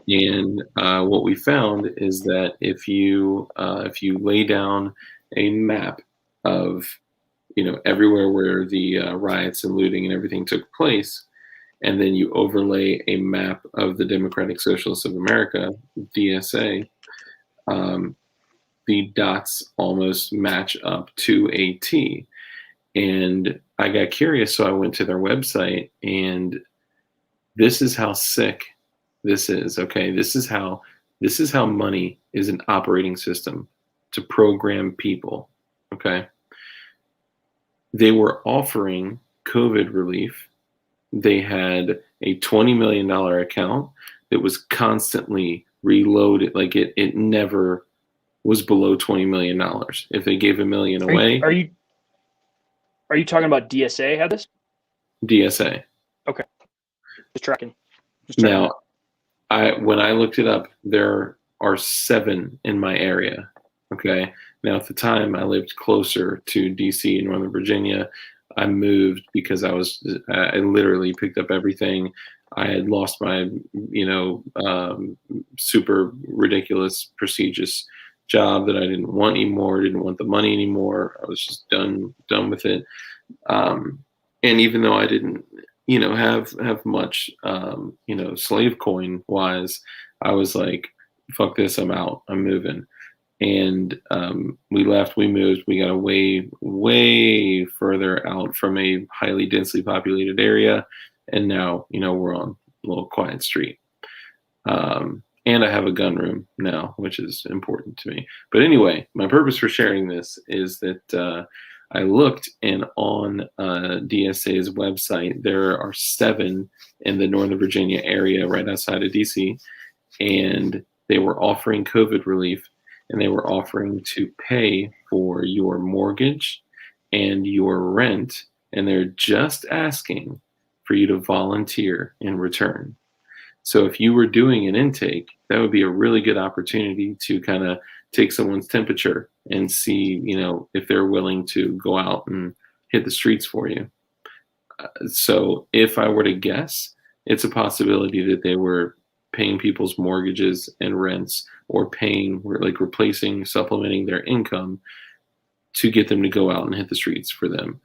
A: And what we found is that if you lay down a map of, you know, everywhere where the riots and looting and everything took place, and then you overlay a map of the Democratic Socialists of America, DSA, the dots almost match up to a T. And I got curious, so I went to their website, and this is how sick this is. Okay, this is how money is an operating system to program people. Okay, they were offering COVID relief. They had a $20 million account that was constantly reloaded. Like it never was below $20 million. If they gave $1 million away.
C: Are you talking about DSA had this?
A: DSA.
C: Okay. Just tracking.
A: Now, when I looked it up, there are 7 in my area. Okay. Now, at the time, I lived closer to DC and Northern Virginia. I moved because I literally picked up everything. I had lost my, super ridiculous, prestigious job that I didn't want anymore. Didn't want the money anymore. I was just done with it. And even though I didn't, have much, slave coin wise, I was like, fuck this, I'm out, I'm moving. And we left, we moved, we got way, way further out from a highly densely populated area. And now, we're on a little quiet street. And I have a gun room now, which is important to me. But anyway, my purpose for sharing this is that I looked, and on DSA's website, there are 7 in the Northern Virginia area right outside of DC. And they were offering COVID relief, and they were offering to pay for your mortgage and your rent. And they're just asking for you to volunteer in return. So if you were doing an intake, that would be a really good opportunity to kind of take someone's temperature and see, if they're willing to go out and hit the streets for you. So if I were to guess, it's a possibility that they were paying people's mortgages and rents, or replacing, supplementing their income to get them to go out and hit the streets for them.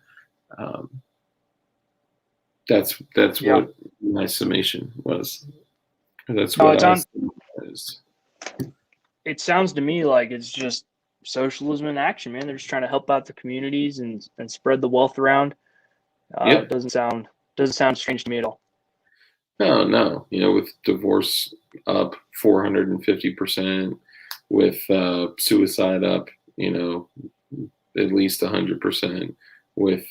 A: That's what my summation was. That's what
C: it sounds to me like it's just socialism in action, man. They're just trying to help out the communities and spread the wealth around. It doesn't sound strange to me at all.
A: No. With divorce up 450%, with suicide up, at least 100%, with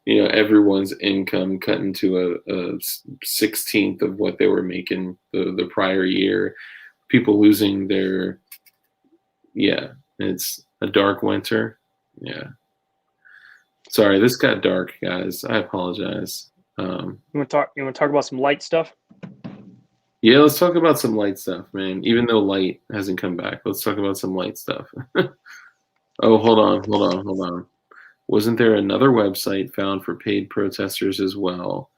A: everyone's income cut into a 16th of what they were making the prior year. People losing their, it's a dark winter. Yeah. Sorry, this got dark, guys. I apologize.
C: You want to talk about some light stuff?
A: Yeah, let's talk about some light stuff, man. Even though light hasn't come back, let's talk about some light stuff. Oh, hold on. Wasn't there another website found for paid protesters as well?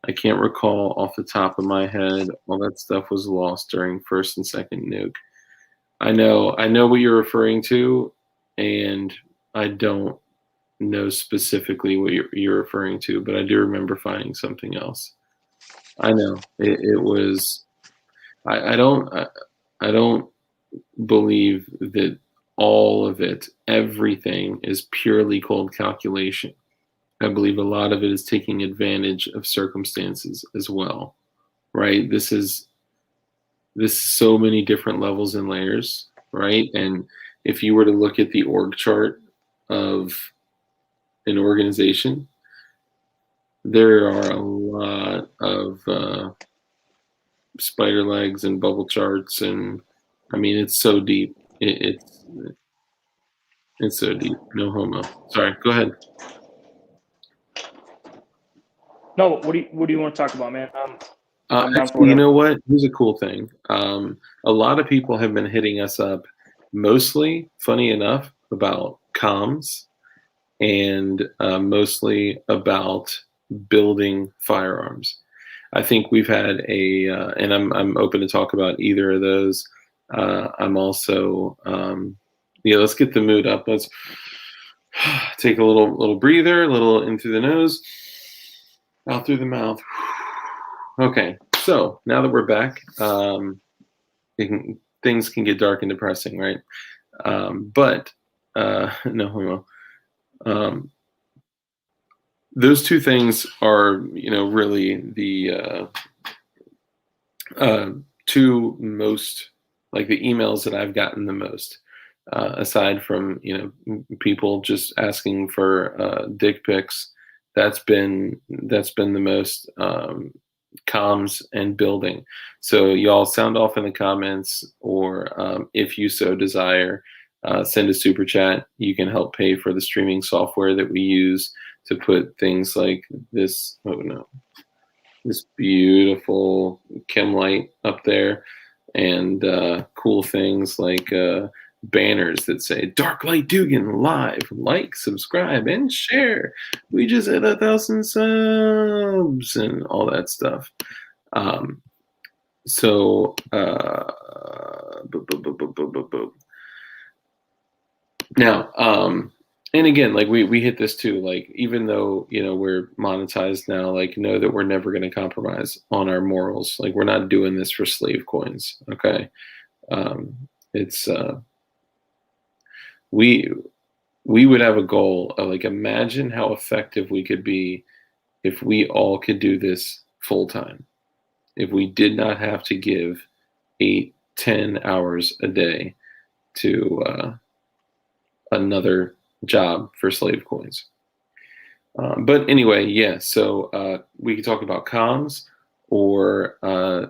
A: I can't recall off the top of my head. All that stuff was lost during first and second nuke. I know what you're referring to, and I don't know specifically what you're referring to, but I do remember finding something else. I know it was. I don't believe that all of it, everything, is purely cold calculation. I believe a lot of it is taking advantage of circumstances as well, right? This is so many different levels and layers, right? And if you were to look at the org chart of an organization, there are a lot of spider legs and bubble charts, and I mean, it's so deep. It's so deep. No homo. Sorry, go ahead.
C: No, what do you want to talk about, man? I'm down for
A: Actually, you
C: whatever.
A: know what? Here's a cool thing. A lot of people have been hitting us up, mostly, funny enough, about comms, and mostly about building firearms. I think we've had and I'm open to talk about either of those. I'm also, let's get the mood up. Let's take a little breather, a little in through the nose, out through the mouth. Okay, so now that we're back, things can get dark and depressing, right? But no homo. Those two things are, really the two most, like, the emails that I've gotten the most, aside from people just asking for dick pics. That's been the most, comms and building. So y'all sound off in the comments, or if you so desire, send a super chat. You can help pay for the streaming software that we use to put things like this. Oh no. This beautiful chem light up there, and cool things like banners that say "Dark Light Dugan live." Like, subscribe, and share. We just hit 1,000 subs and all that stuff. So now, and again, like, we hit this too. Like, even though we're monetized now, like, know that we're never going to compromise on our morals. Like, we're not doing this for slave coins. Okay, it's we would have a goal of, like, imagine how effective we could be if we all could do this full time. If we did not have to give 8-10 hours a day to another job for slave coins. But anyway, yeah, so we could talk about comms, or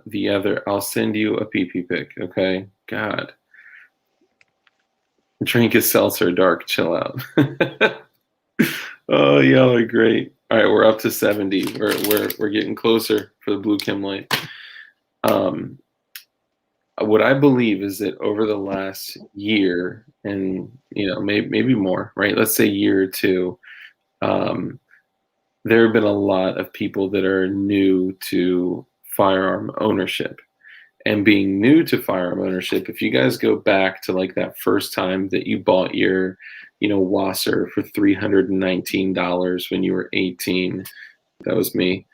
A: the other. I'll send you a PP pic, okay? God. Drink a seltzer, dark, chill out. Oh, y'all are great. All right, we're up to 70. We're getting closer for the blue chem light. What I believe is that over the last year, and maybe more, right? Let's say year or two, there have been a lot of people that are new to firearm ownership. And being new to firearm ownership, if you guys go back to, like, that first time that you bought your Wasser for $319 when you were 18, that was me.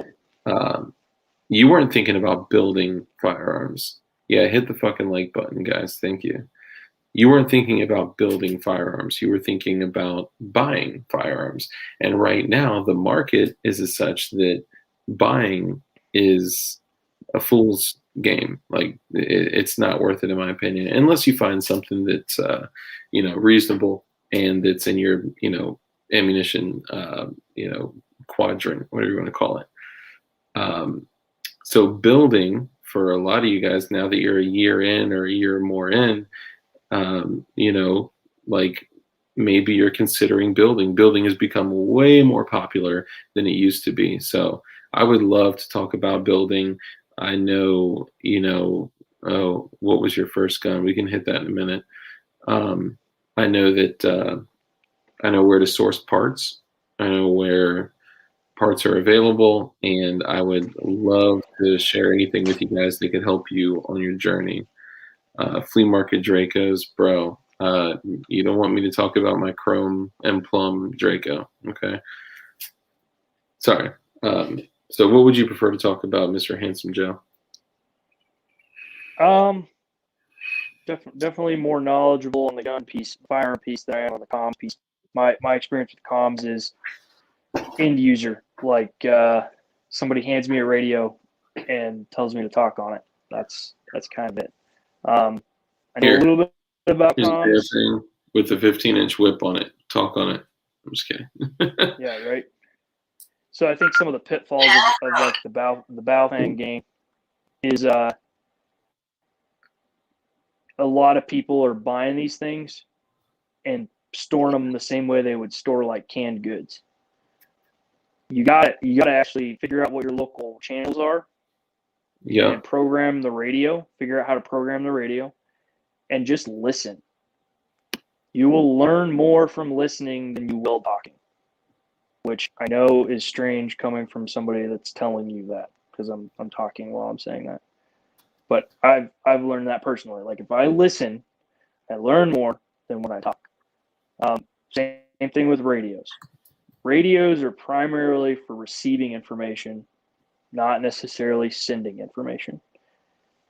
A: You weren't thinking about building firearms. Yeah, hit the fucking like button, guys. Thank you. You weren't thinking about building firearms. You were thinking about buying firearms. And right now, the market is as such that buying is a fool's game. Like, it's not worth it, in my opinion, unless you find something that's reasonable and it's in your, ammunition, quadrant, whatever you want to call it. So building, for a lot of you guys, now that you're a year in or a year more in, like maybe you're considering building. Building has become way more popular than it used to be. So I would love to talk about building. I know, oh, what was your first gun? We can hit that in a minute. I know that I know where to source parts. I know where parts are available, and I would love to share anything with you guys that could help you on your journey. Flea market Dracos, bro. You don't want me to talk about my Chrome and Plum Draco, okay? Sorry. So what would you prefer to talk about, Mr. Handsome Joe?
C: Definitely more knowledgeable on the gun piece, firearm piece than I am on the comms piece. My experience with comms is end user. Like somebody hands me a radio and tells me to talk on it. That's kind of it. I know a little bit about comms.
A: Thing with the 15-inch whip on it. Talk on it. I'm just kidding.
C: Yeah, right. So I think some of the pitfalls of like the Baofeng game is a lot of people are buying these things and storing them the same way they would store like canned goods. You got to actually figure out what your local channels are.
A: Yeah.
C: And program the radio. Figure out how to program the radio, and just listen. You will learn more from listening than you will talking, which I know is strange coming from somebody that's telling you that, because I'm talking while I'm saying that. But I've learned that personally. Like if I listen, I learn more than when I talk. Same thing with radios. Radios are primarily for receiving information, not necessarily sending information.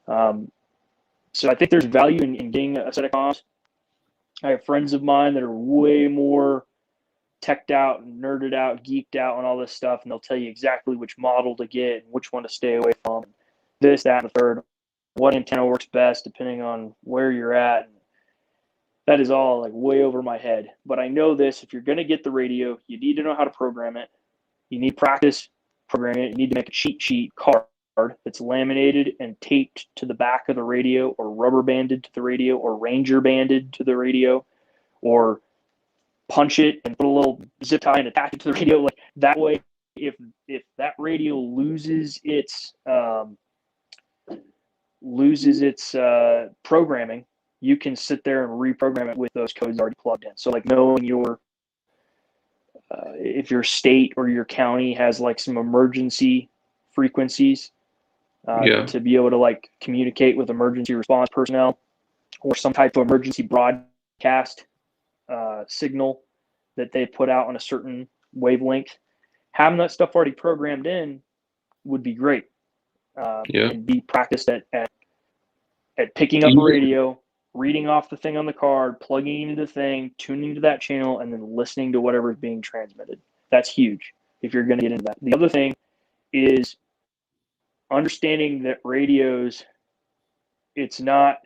C: So I think there's value in getting a set of comms. I have friends of mine that are way more teched out, nerded out, geeked out on all this stuff, and they'll tell you exactly which model to get and which one to stay away from. This, that, and the third. What antenna works best depending on where you're at. That is all like way over my head. But I know this: if you're going to get the radio, you need to know how to program it. You need practice programming it. You need to make a cheat sheet card that's laminated and taped to the back of the radio, or rubber banded to the radio, or ranger banded to the radio, or punch it and put a little zip tie and attach it to the radio. Like that way, if that radio loses its programming, you can sit there and reprogram it with those codes already plugged in. So like knowing your if your state or your county has like some emergency frequencies to be able to like communicate with emergency response personnel, or some type of emergency broadcast signal that they put out on a certain wavelength, having that stuff already programmed in would be great. And be practiced at picking up a radio, reading off the thing on the card, plugging into the thing, tuning to that channel, and then listening to whatever is being transmitted. That's huge if you're going to get into that. The other thing is understanding that radios, it's not,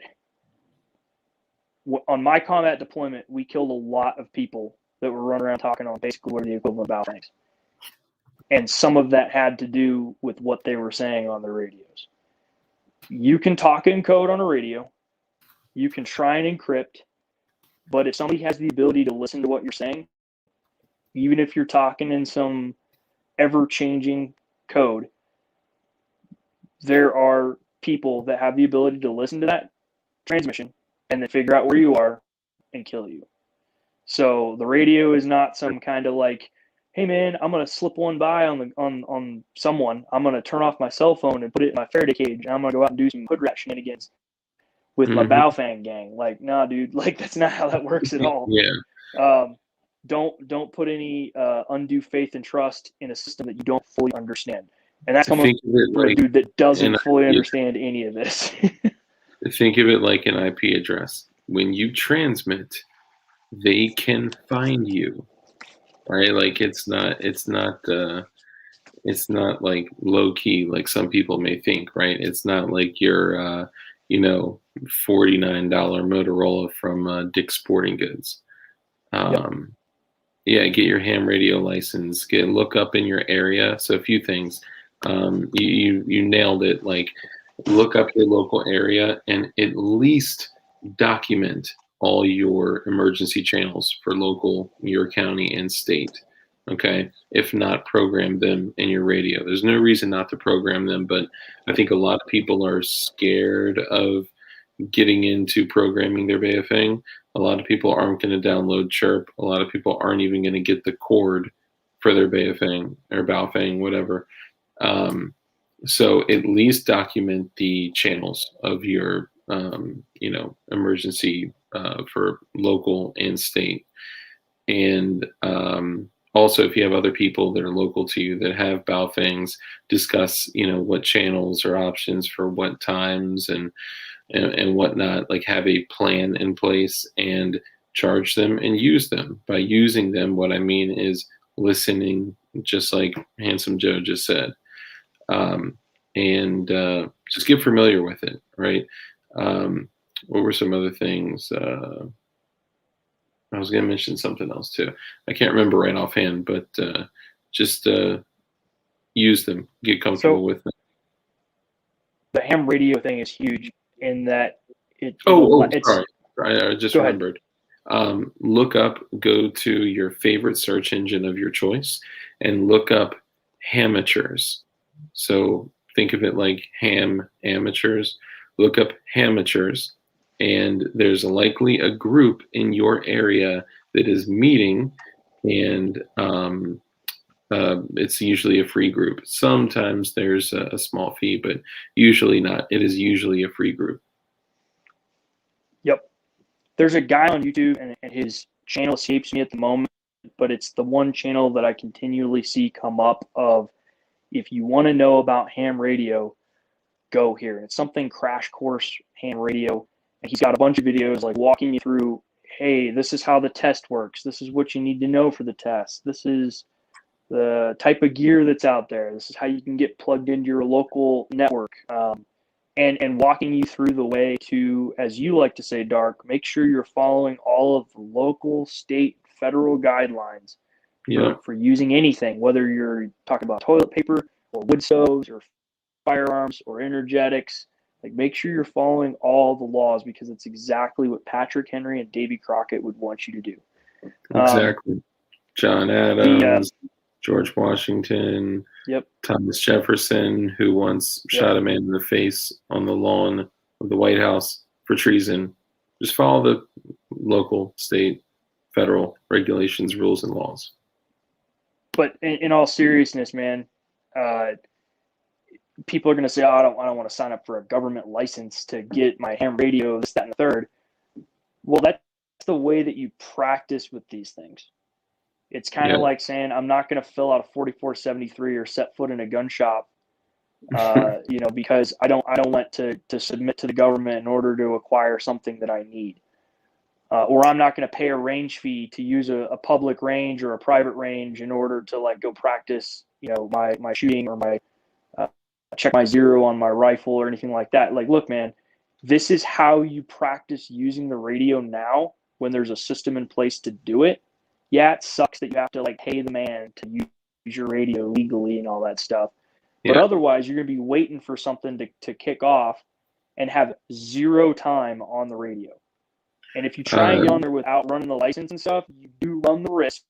C: on my combat deployment, we killed a lot of people that were running around talking on basically what are the equivalent of Baofengs. And some of that had to do with what they were saying on the radios. You can talk in code on a radio. You can try and encrypt. But if somebody has the ability to listen to what you're saying, even if you're talking in some ever-changing code, there are people that have the ability to listen to that transmission and then figure out where you are and kill you. So the radio is not some kind of like, hey man, I'm gonna slip one by on someone. I'm gonna turn off my cell phone and put it in my Faraday cage, and I'm gonna go out and do some hood rat shenanigans with my Baofeng gang. Like, nah, dude, like that's not how that works at all. Don't put any undue faith and trust in a system that you don't fully understand. And that's coming from a dude that doesn't fully understand any of this.
A: Think of it like an IP address. When you transmit, they can find you. Right, like it's not like low key like some people may think. Right, it's not like your $49 Motorola from Dick's Sporting Goods. Yeah, get your ham radio license. Look up in your area. So a few things. You nailed it. Like, look up your local area and at least document all your emergency channels for your county and state. Okay. If not, program them in your radio. There's no reason not to program them, but I think a lot of people are scared of getting into programming their BFing. A lot of people aren't going to download Chirp. A lot of people aren't even going to get the cord for their BFing or Baofeng, whatever. So at least document the channels of your, emergency for local and state. And also, if you have other people that are local to you that have Baofengs, discuss, what channels are options for what times and whatnot. Like, have a plan in place and charge them and use them. By using them, what I mean is listening, just like Handsome Joe just said. And just get familiar with it, right? What were some other things? I was going to mention something else too. I can't remember right offhand, but just use them, get comfortable with them.
C: The ham radio thing is huge in that
A: Sorry. I just remembered. Go to your favorite search engine of your choice and look up hamateurs. So think of it like ham amateurs. Look up hamateurs, and there's likely a group in your area that is meeting, and it's usually a free group. Sometimes there's a small fee, but usually not. It is usually a free group.
C: Yep. There's a guy on YouTube, and his channel escapes me at the moment, but it's the one channel that I continually see come up of, if you want to know about ham radio, go here. It's something Crash Course Ham Radio. And he's got a bunch of videos like walking you through, hey, this is how the test works. This is what you need to know for the test. This is the type of gear that's out there. This is how you can get plugged into your local network. And walking you through the way to, as you like to say, Dark, make sure you're following all of the local, state, federal guidelines for using anything, whether you're talking about toilet paper or wood stoves or firearms or energetics. Like, make sure you're following all the laws, because it's exactly what Patrick Henry and Davy Crockett would want you to do.
A: Exactly. John Adams, George Washington, Thomas Jefferson, who once shot a man in the face on the lawn of the White House for treason. Just follow the local, state, federal regulations, rules, and laws.
C: But in all seriousness, man, people are going to say, oh, I don't want to sign up for a government license to get my ham radio, this, that, and the third. Well, that's the way that you practice with these things. It's kind of like saying, I'm not going to fill out a 4473 or set foot in a gun shop, because I don't want to submit to the government in order to acquire something that I need. Or I'm not going to pay a range fee to use a public range or a private range in order to go practice, my shooting or my check my zero on my rifle or anything like that. Like, look, man, this is how you practice using the radio now when there's a system in place to do it. Yeah, it sucks that you have to pay the man to use your radio legally and all that stuff. Yeah. But otherwise, you're going to be waiting for something to kick off and have zero time on the radio. And if you try and get on there without running the license and stuff, you do run the risk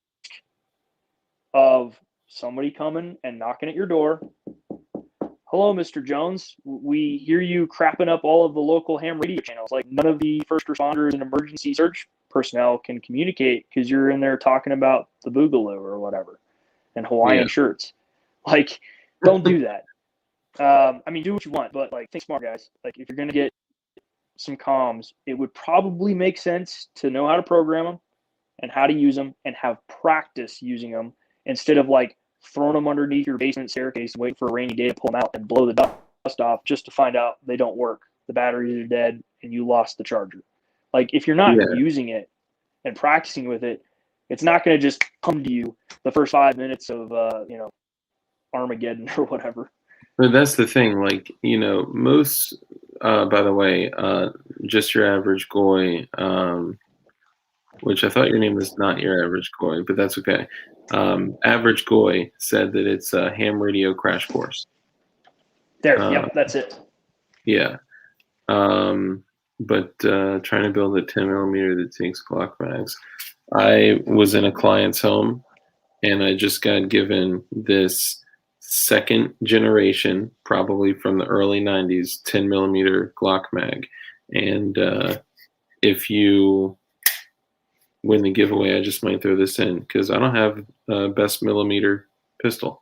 C: of somebody coming and knocking at your door. Hello, Mr. Jones. We hear you crapping up all of the local ham radio channels. None of the first responders and emergency search personnel can communicate because you're in there talking about the Boogaloo or whatever and Hawaiian shirts. Don't do that. Do what you want, but think smart, guys. If you're going to get some comms, it would probably make sense to know how to program them and how to use them and have practice using them instead of throwing them underneath your basement staircase and waiting for a rainy day to pull them out and blow the dust off just to find out they don't work. The batteries are dead and you lost the charger. If you're not using it and practicing with it, it's not going to just come to you the first 5 minutes of, Armageddon or whatever.
A: But that's the thing. Most, by the way, just your average goy, which I thought your name was not your average goy, but that's okay. Average goy said that it's a ham radio crash course.
C: There, yep, that's it.
A: Yeah. But trying to build a 10 millimeter that takes Glock mags. I was in a client's home, and I just got given this second generation, probably from the early 90s, 10 millimeter Glock mag. And if you win the giveaway, I just might throw this in because I don't have a best millimeter pistol.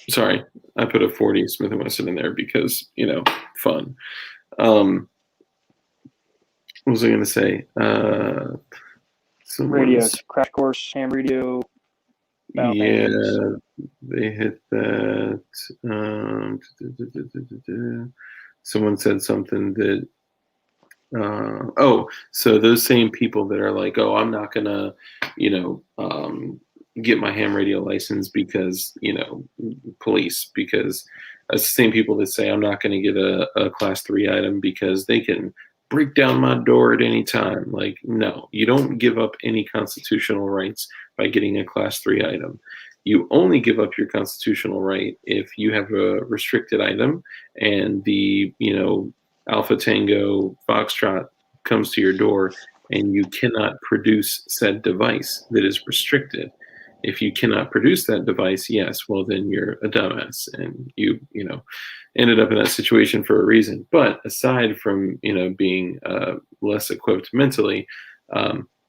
A: Sorry, I put a 40 Smith & Wesson in there because, fun. What was I going to say?
C: Radios, crash course, ham radio.
A: Yeah, they hit that. Someone said something that. So those same people that are like, oh, I'm not gonna, get my ham radio license because police, because that's the same people that say I'm not going to get a class 3 item because they can break down my door at any time. Like, no, you don't give up any constitutional rights by getting a class 3 item. You only give up your constitutional right if you have a restricted item and the Alpha Tango Foxtrot comes to your door and you cannot produce said device that is restricted. If you cannot produce that device, yes, well then you're a dumbass and you ended up in that situation for a reason. But aside from being less equipped mentally,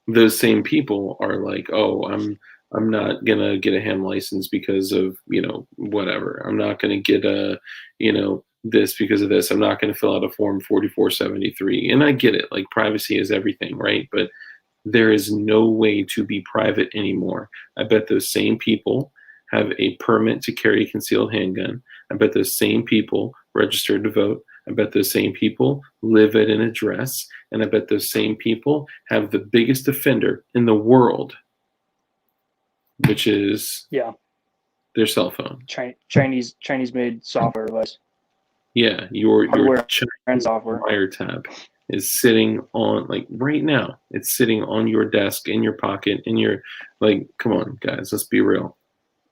A: those same people are like, oh, I'm not gonna get a ham license because of whatever. I'm not gonna get a this because of this. I'm not gonna fill out a form 4473. And I get it, like privacy is everything, right? But there is no way to be private anymore. I bet those same people have a permit to carry a concealed handgun. I bet those same people registered to vote. I bet those same people live at an address. And I bet those same people have the biggest offender in the world, which is their cell phone.
C: Chinese made software device.
A: Yeah, your
C: Chinese software
A: wiretap is sitting on, like right now, it's sitting on your desk, in your pocket, in your, like, come on guys, let's be real.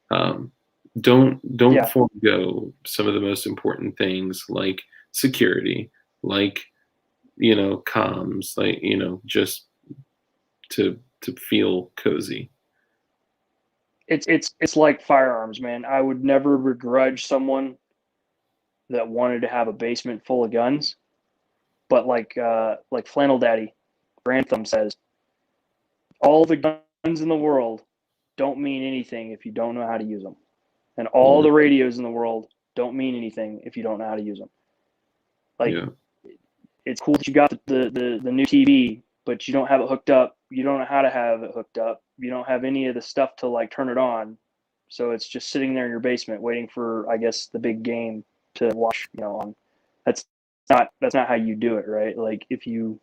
A: Don't forego some of the most important things like security, like comms, like just to feel cozy.
C: It's like Firearms, man. I would never begrudge someone that wanted to have a basement full of guns. But like Flannel Daddy, Grantham says, all the guns in the world don't mean anything if you don't know how to use them. And all the radios in the world don't mean anything if you don't know how to use them. Like, it's cool that you got the new TV, but you don't have it hooked up. You don't know how to have it hooked up. You don't have any of the stuff to like turn it on. So it's just sitting there in your basement waiting for, I guess, the big game to watch, on. That's not how you do it, right? Like if you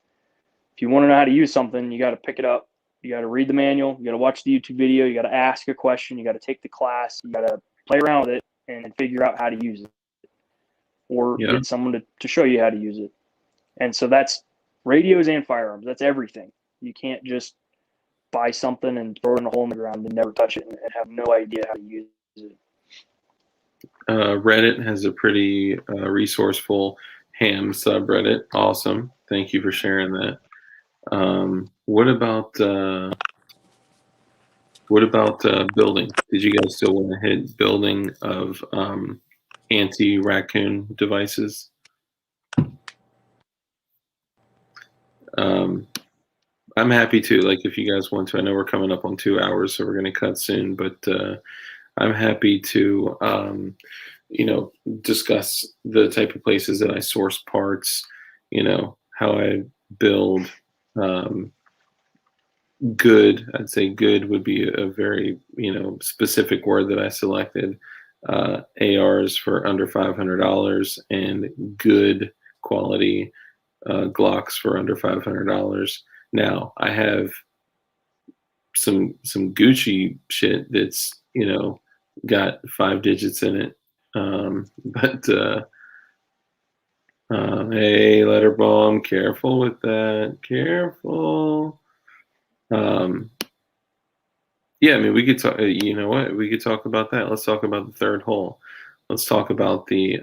C: want to know how to use something, you got to pick it up. You got to read the manual. You got to watch the YouTube video. You got to ask a question. You got to take the class. You got to play around with it and figure out how to use it, or get someone to show you how to use it. And so that's radios and firearms. That's everything. You can't just buy something and throw it in a hole in the ground and never touch it and have no idea how to use it.
A: Reddit has a pretty resourceful ham subreddit. Awesome. Thank you for sharing that. What about building? Did you guys still want to hit building of anti-raccoon devices? I'm happy to, like, if you guys want to. I know we're coming up on 2 hours, so we're going to cut soon, but I'm happy to discuss the type of places that I source parts, how I build. Good, I'd say good would be a very specific word that I selected. ARs for under $500 and good quality Glocks for under $500. Now I have some Gucci shit that's got 5 digits in it, but Hey, Letterbomb, careful with that. Careful. Yeah, I mean, we could talk. You know what? We could talk about that. Let's talk about the third hole. Let's talk about the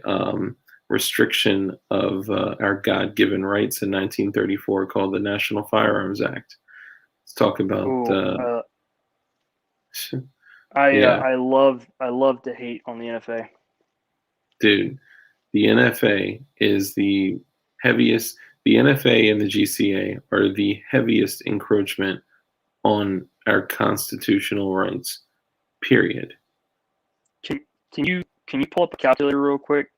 A: restriction of our God-given rights in 1934, called the National Firearms Act. Let's talk about.
C: Ooh, I
A: Yeah,
C: I love to hate on the NFA.
A: dude, the NFA is the heaviest. The NFA and the GCA are the heaviest encroachment on our constitutional rights. Period.
C: Can you pull up a calculator real quick,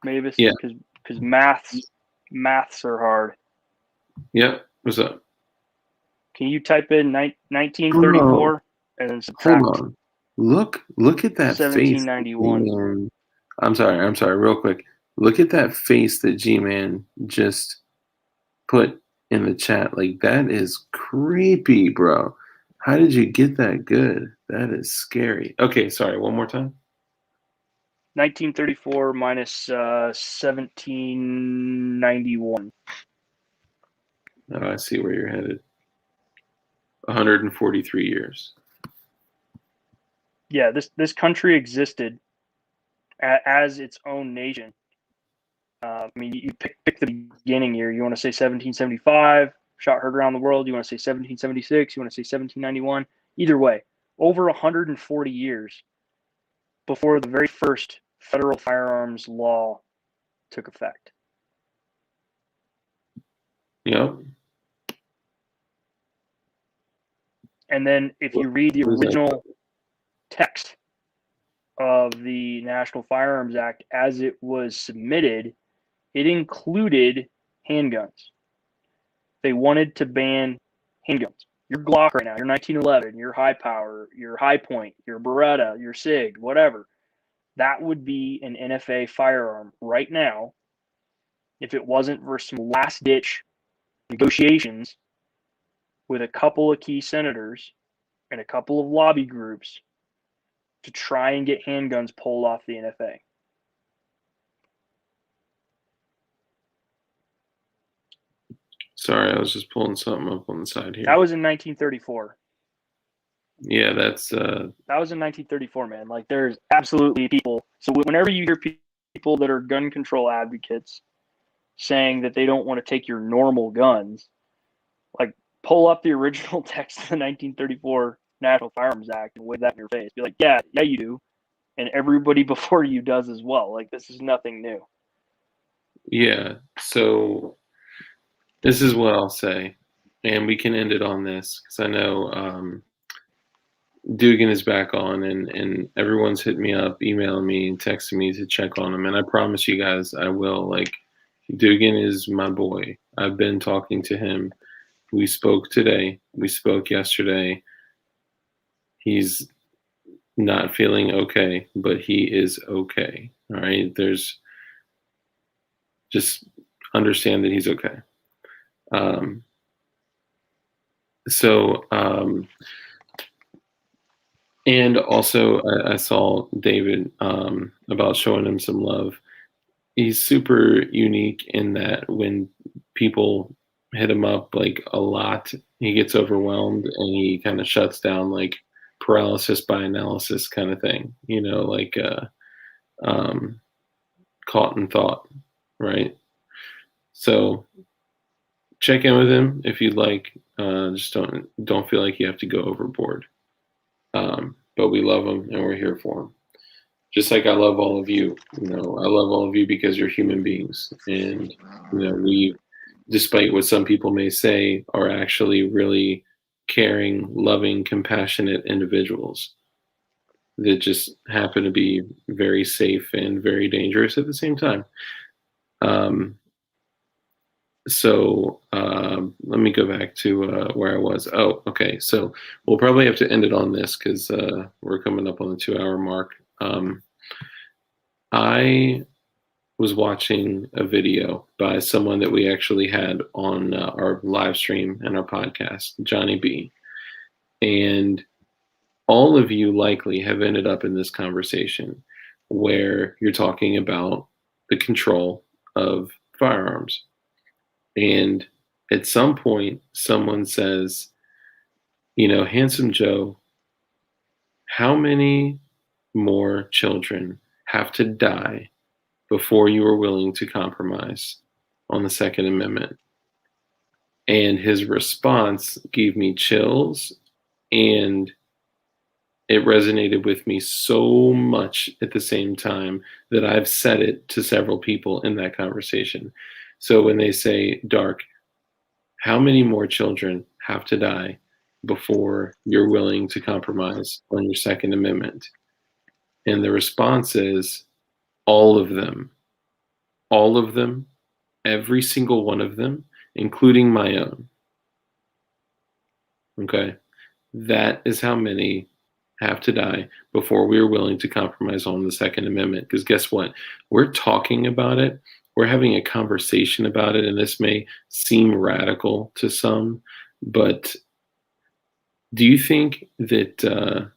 C: Mavis?
A: Yeah.
C: Because maths are hard.
A: Yep. What's up?
C: Can you type in 1934 and then subtract
A: Hold on. Look at that face.
C: 1791?
A: G-Man. I'm sorry, real quick. Look at that face that G-Man just put in the chat. Like, that is creepy, bro. How did you get that good? That is scary. Okay, sorry, one more time.
C: 1934 minus 1791.
A: Oh, I see where you're headed. 143 years.
C: Yeah, this country existed as its own nation. I mean, you pick the beginning year. You want to say 1775, shot heard around the world. You want to say 1776. You want to say 1791. Either way, over 140 years before the very first federal firearms law took effect.
A: Yep.
C: And then if you read the original text of the National Firearms Act as it was submitted, it included handguns. They wanted to ban handguns. Your Glock right now, your 1911, your high power, your high point, your Beretta, your SIG, whatever. That would be an NFA firearm right now if it wasn't for some last ditch negotiations with a couple of key senators and a couple of lobby groups to try and get handguns pulled off the NFA.
A: Sorry, I was just pulling something up on the side here.
C: That was in 1934.
A: Yeah, that's
C: That was in 1934, man. Like, there's absolutely people. So whenever you hear people that are gun control advocates saying that they don't want to take your normal guns, like, pull up the original text of the 1934 National Firearms Act and wave that in your face. Be like, yeah, you do. And everybody before you does as well. Like, this is nothing new.
A: yeah. So this is what I'll say, and we can end it on this because I know Dugan is back on, and everyone's hit me up, emailing me, and texting me to check on him, and I promise you guys I will. Like, Dugan is my boy. I've been talking to him. We spoke today. We spoke yesterday. He's not feeling okay, but he is okay. All right. There's just understand that he's okay. And also I saw David about showing him some love. He's super unique in that when people hit him up like a lot, he gets overwhelmed and he kind of shuts down, like paralysis by analysis kind of thing, you know, like caught in thought, right? So check in with him if you'd like. Just don't feel like you have to go overboard. But we love him and we're here for him. Just like I love all of you. You know, I love all of you because you're human beings, and you know, we, despite what some people may say, are actually really caring, loving, compassionate individuals that just happen to be very safe and very dangerous at the same time. Let me go back to where I was. Oh, okay. So we'll probably have to end it on this because we're coming up on the 2-hour mark. I was watching a video by someone that we actually had on our live stream and our podcast, Johnny B. And all of you likely have ended up in this conversation where you're talking about the control of firearms. And at some point, someone says, Handsome Joe, how many more children have to die before you are willing to compromise on the Second Amendment? And his response gave me chills, and it resonated with me so much at the same time that I've said it to several people in that conversation. So when they say, Dark, how many more children have to die before you're willing to compromise on your Second Amendment? And the response is, all of them. All of them, every single one of them, including my own. Okay? That is how many have to die before we're willing to compromise on the Second Amendment. Because guess what? We're talking about it. We're having a conversation about it, and this may seem radical to some, but do you think that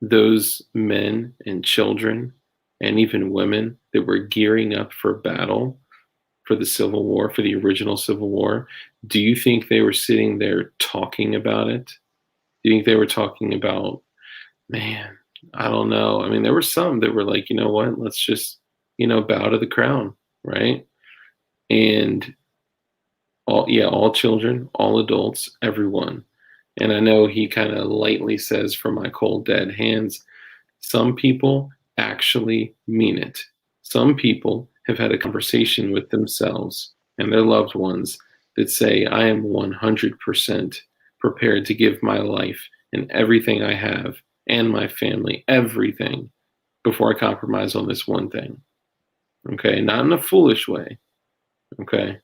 A: those men and children and even women that were gearing up for battle for the Civil War, for the original Civil War, do you think they were sitting there talking about it? Do you think they were talking about, man, I don't know. I mean, there were some that were like, you know what, let's just, bow to the crown, right? And all children, all adults, everyone. And I know he kind of lightly says, from my cold dead hands, some people actually mean it. Some people have had a conversation with themselves and their loved ones that say, I am 100% prepared to give my life and everything I have and my family, everything, before I compromise on this one thing. Okay, not in a foolish way. Okay,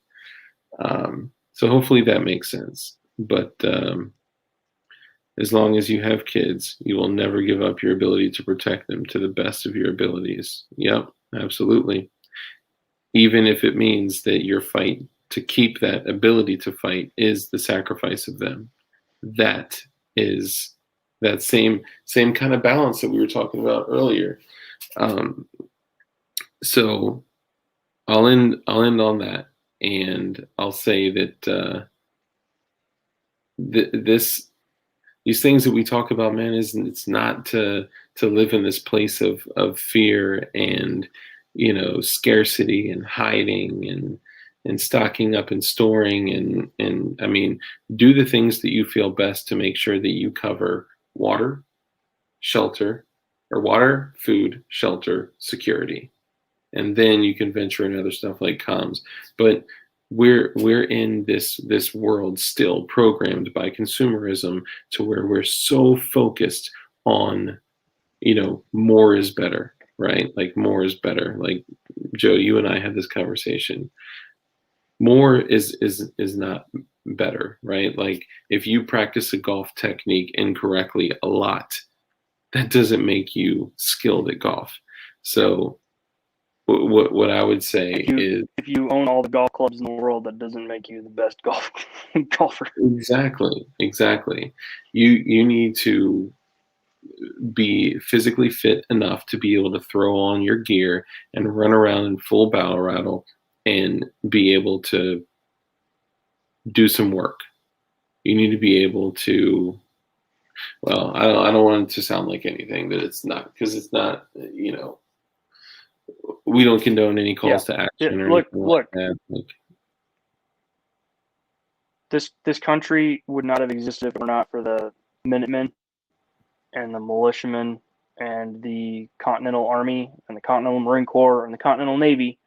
A: so hopefully that makes sense. But as long as you have kids, you will never give up your ability to protect them to the best of your abilities. Yep, absolutely. Even if it means that your fight to keep that ability to fight is the sacrifice of them. That is that same kind of balance that we were talking about earlier. So I'll end on that, and I'll say that these things that we talk about, man, it's not to live in this place of fear and scarcity and hiding and stocking up and storing and I mean, do the things that you feel best to make sure that you cover water, shelter, or water, food, shelter, security. And then you can venture in other stuff like comms. But we're in this world still programmed by consumerism to where we're so focused on, more is better, right? Like more is better. Like Joe, you and I had this conversation. More is not better, right? Like if you practice a golf technique incorrectly a lot, that doesn't make you skilled at golf. So what I would say is,
C: if you own all the golf clubs in the world, that doesn't make you the best golfer.
A: Exactly. You need to be physically fit enough to be able to throw on your gear and run around in full battle rattle and be able to do some work. You need to be able to, well, I don't want it to sound like anything that it's not, because it's not, we don't condone any calls to action or anything like that.
C: This country would not have existed if it were not for the Minutemen and the militiamen and the Continental Army and the Continental Marine Corps and the Continental Navy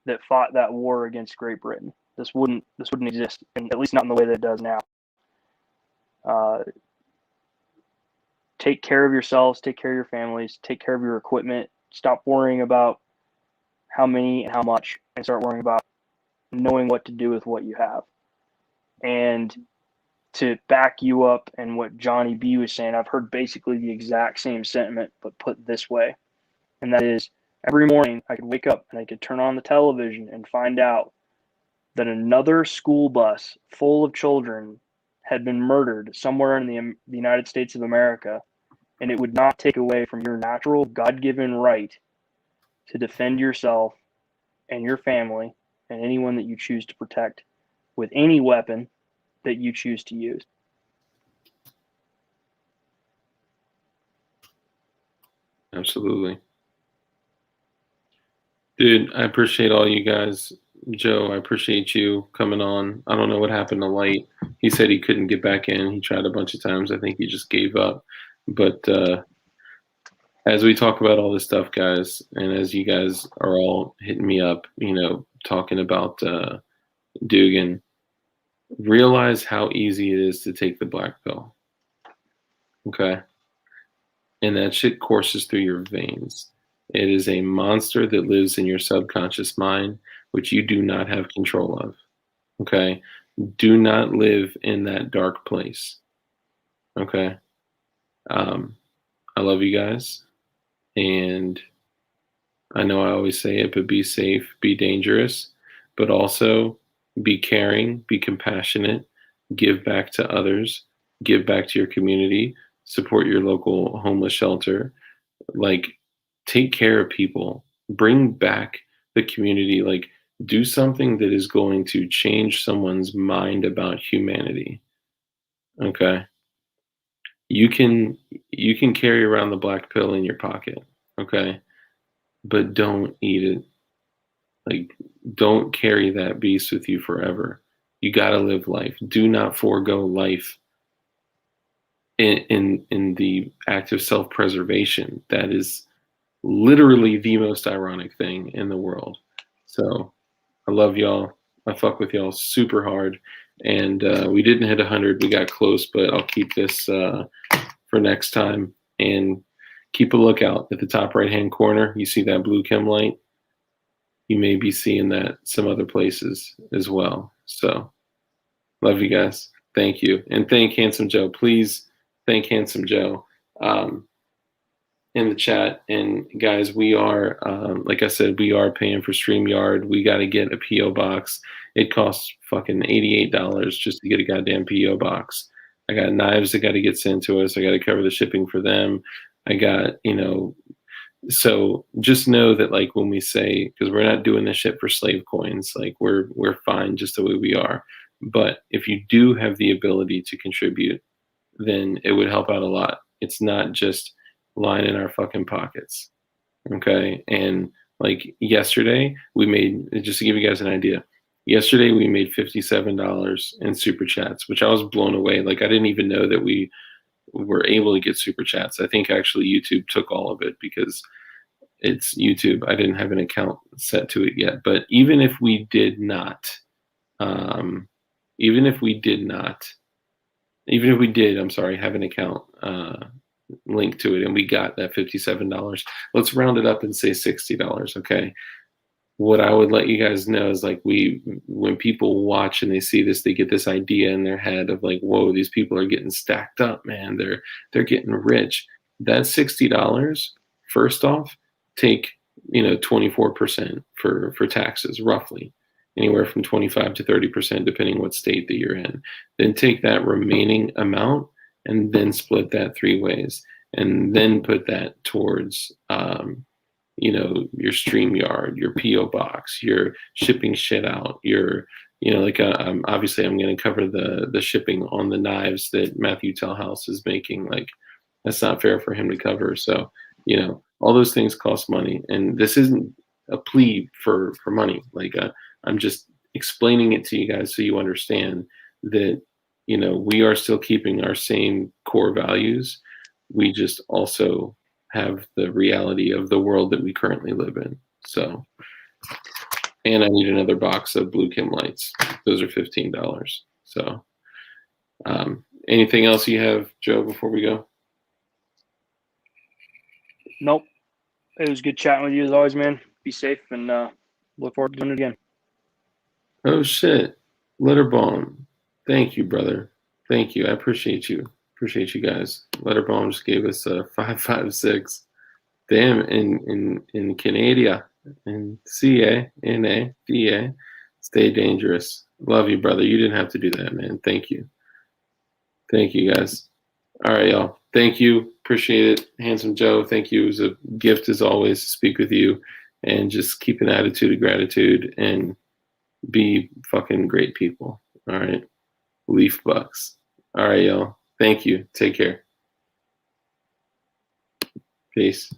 C: that fought that war against Great Britain. This wouldn't exist, and at least not in the way that it does now. Take care of yourselves, take care of your families, take care of your equipment. Stop worrying about how many and how much, and start worrying about knowing what to do with what you have. And to back you up and what Johnny B was saying, I've heard basically the exact same sentiment, but put this way. And that is, every morning I could wake up and I could turn on the television and find out that another school bus full of children had been murdered somewhere in the United States of America, and it would not take away from your natural God-given right to defend yourself and your family and anyone that you choose to protect with any weapon that you choose to use.
A: Absolutely. Dude, I appreciate all you guys. Joe, I appreciate you coming on. I don't know what happened to Light. He said he couldn't get back in. He tried a bunch of times. I think he just gave up. But as we talk about all this stuff, guys, and as you guys are all hitting me up, talking about Dugan, realize how easy it is to take the black pill. Okay? And that shit courses through your veins. It is a monster that lives in your subconscious mind, which you do not have control of. Okay? Do not live in that dark place. Okay? I love you guys. And I know I always say it, but be safe, be dangerous, but also be caring, be compassionate, give back to others, give back to your community, support your local homeless shelter, like take care of people, bring back the community, like do something that is going to change someone's mind about humanity. Okay? You can carry around the black pill in your pocket, okay? But don't eat it. Like, don't carry that beast with you forever. You got to live life. Do not forego life in the act of self-preservation. That is literally the most ironic thing in the world. So I love y'all. I fuck with y'all super hard. And we didn't hit 100. We got close, but I'll keep this for next time. And keep a lookout at the top right-hand corner. You see that blue chem light? You may be seeing that some other places as well. So love you guys. Thank you. And thank Handsome Joe. Please thank Handsome Joe in the chat. And guys, we are, like I said, we are paying for StreamYard. We got to get a P.O. box. It costs fucking $88 just to get a goddamn P.O. box. I got knives that got to get sent to us. I got to cover the shipping for them. I got, so just know that, like, when we say, because we're not doing this shit for slave coins, like we're fine just the way we are. But if you do have the ability to contribute, then it would help out a lot. It's not just lying in our fucking pockets. Okay. And like yesterday, we made, just to give you guys an idea, yesterday we made $57 in super chats, which I was blown away. Like, I didn't even know that we were able to get super chats. I think actually YouTube took all of it because it's YouTube. I didn't have an account set to it yet. But even if we did not, I'm sorry, have an account link to it and we got that $57, let's round it up and say $60, okay? What I would let you guys know is, like, when people watch and they see this, they get this idea in their head of like, whoa, these people are getting stacked up, man. They're getting rich. That $60, first off, take 24% for taxes, roughly, anywhere from 25 to 30%, depending what state that you're in. Then take that remaining amount and then split that 3 ways, and then put that towards your StreamYard, your P.O. box, your shipping shit out, your, obviously I'm going to cover the shipping on the knives that Matthew Tellhouse is making. Like, that's not fair for him to cover. So, all those things cost money. And this isn't a plea for money. Like, I'm just explaining it to you guys so you understand that, we are still keeping our same core values. We just also have the reality of the world that we currently live in. So, and I need another box of blue chem lights. Those are $15. So, anything else you have, Joe, before we go?
C: Nope. It was good chatting with you as always, man. Be safe, and look forward to doing it again.
A: Oh shit, Letterbomb. Thank you, brother. Thank you. I appreciate you. Appreciate you guys. Letterbomb just gave us a 556. Damn, in Canada, in CA, stay dangerous. Love you, brother. You didn't have to do that, man. Thank you. Thank you, guys. All right, y'all. Thank you. Appreciate it. Handsome Joe, thank you. It was a gift, as always, to speak with you, and just keep an attitude of gratitude. And be fucking great people. All right. Leaf Bucks. All right, y'all. Thank you. Take care. Peace.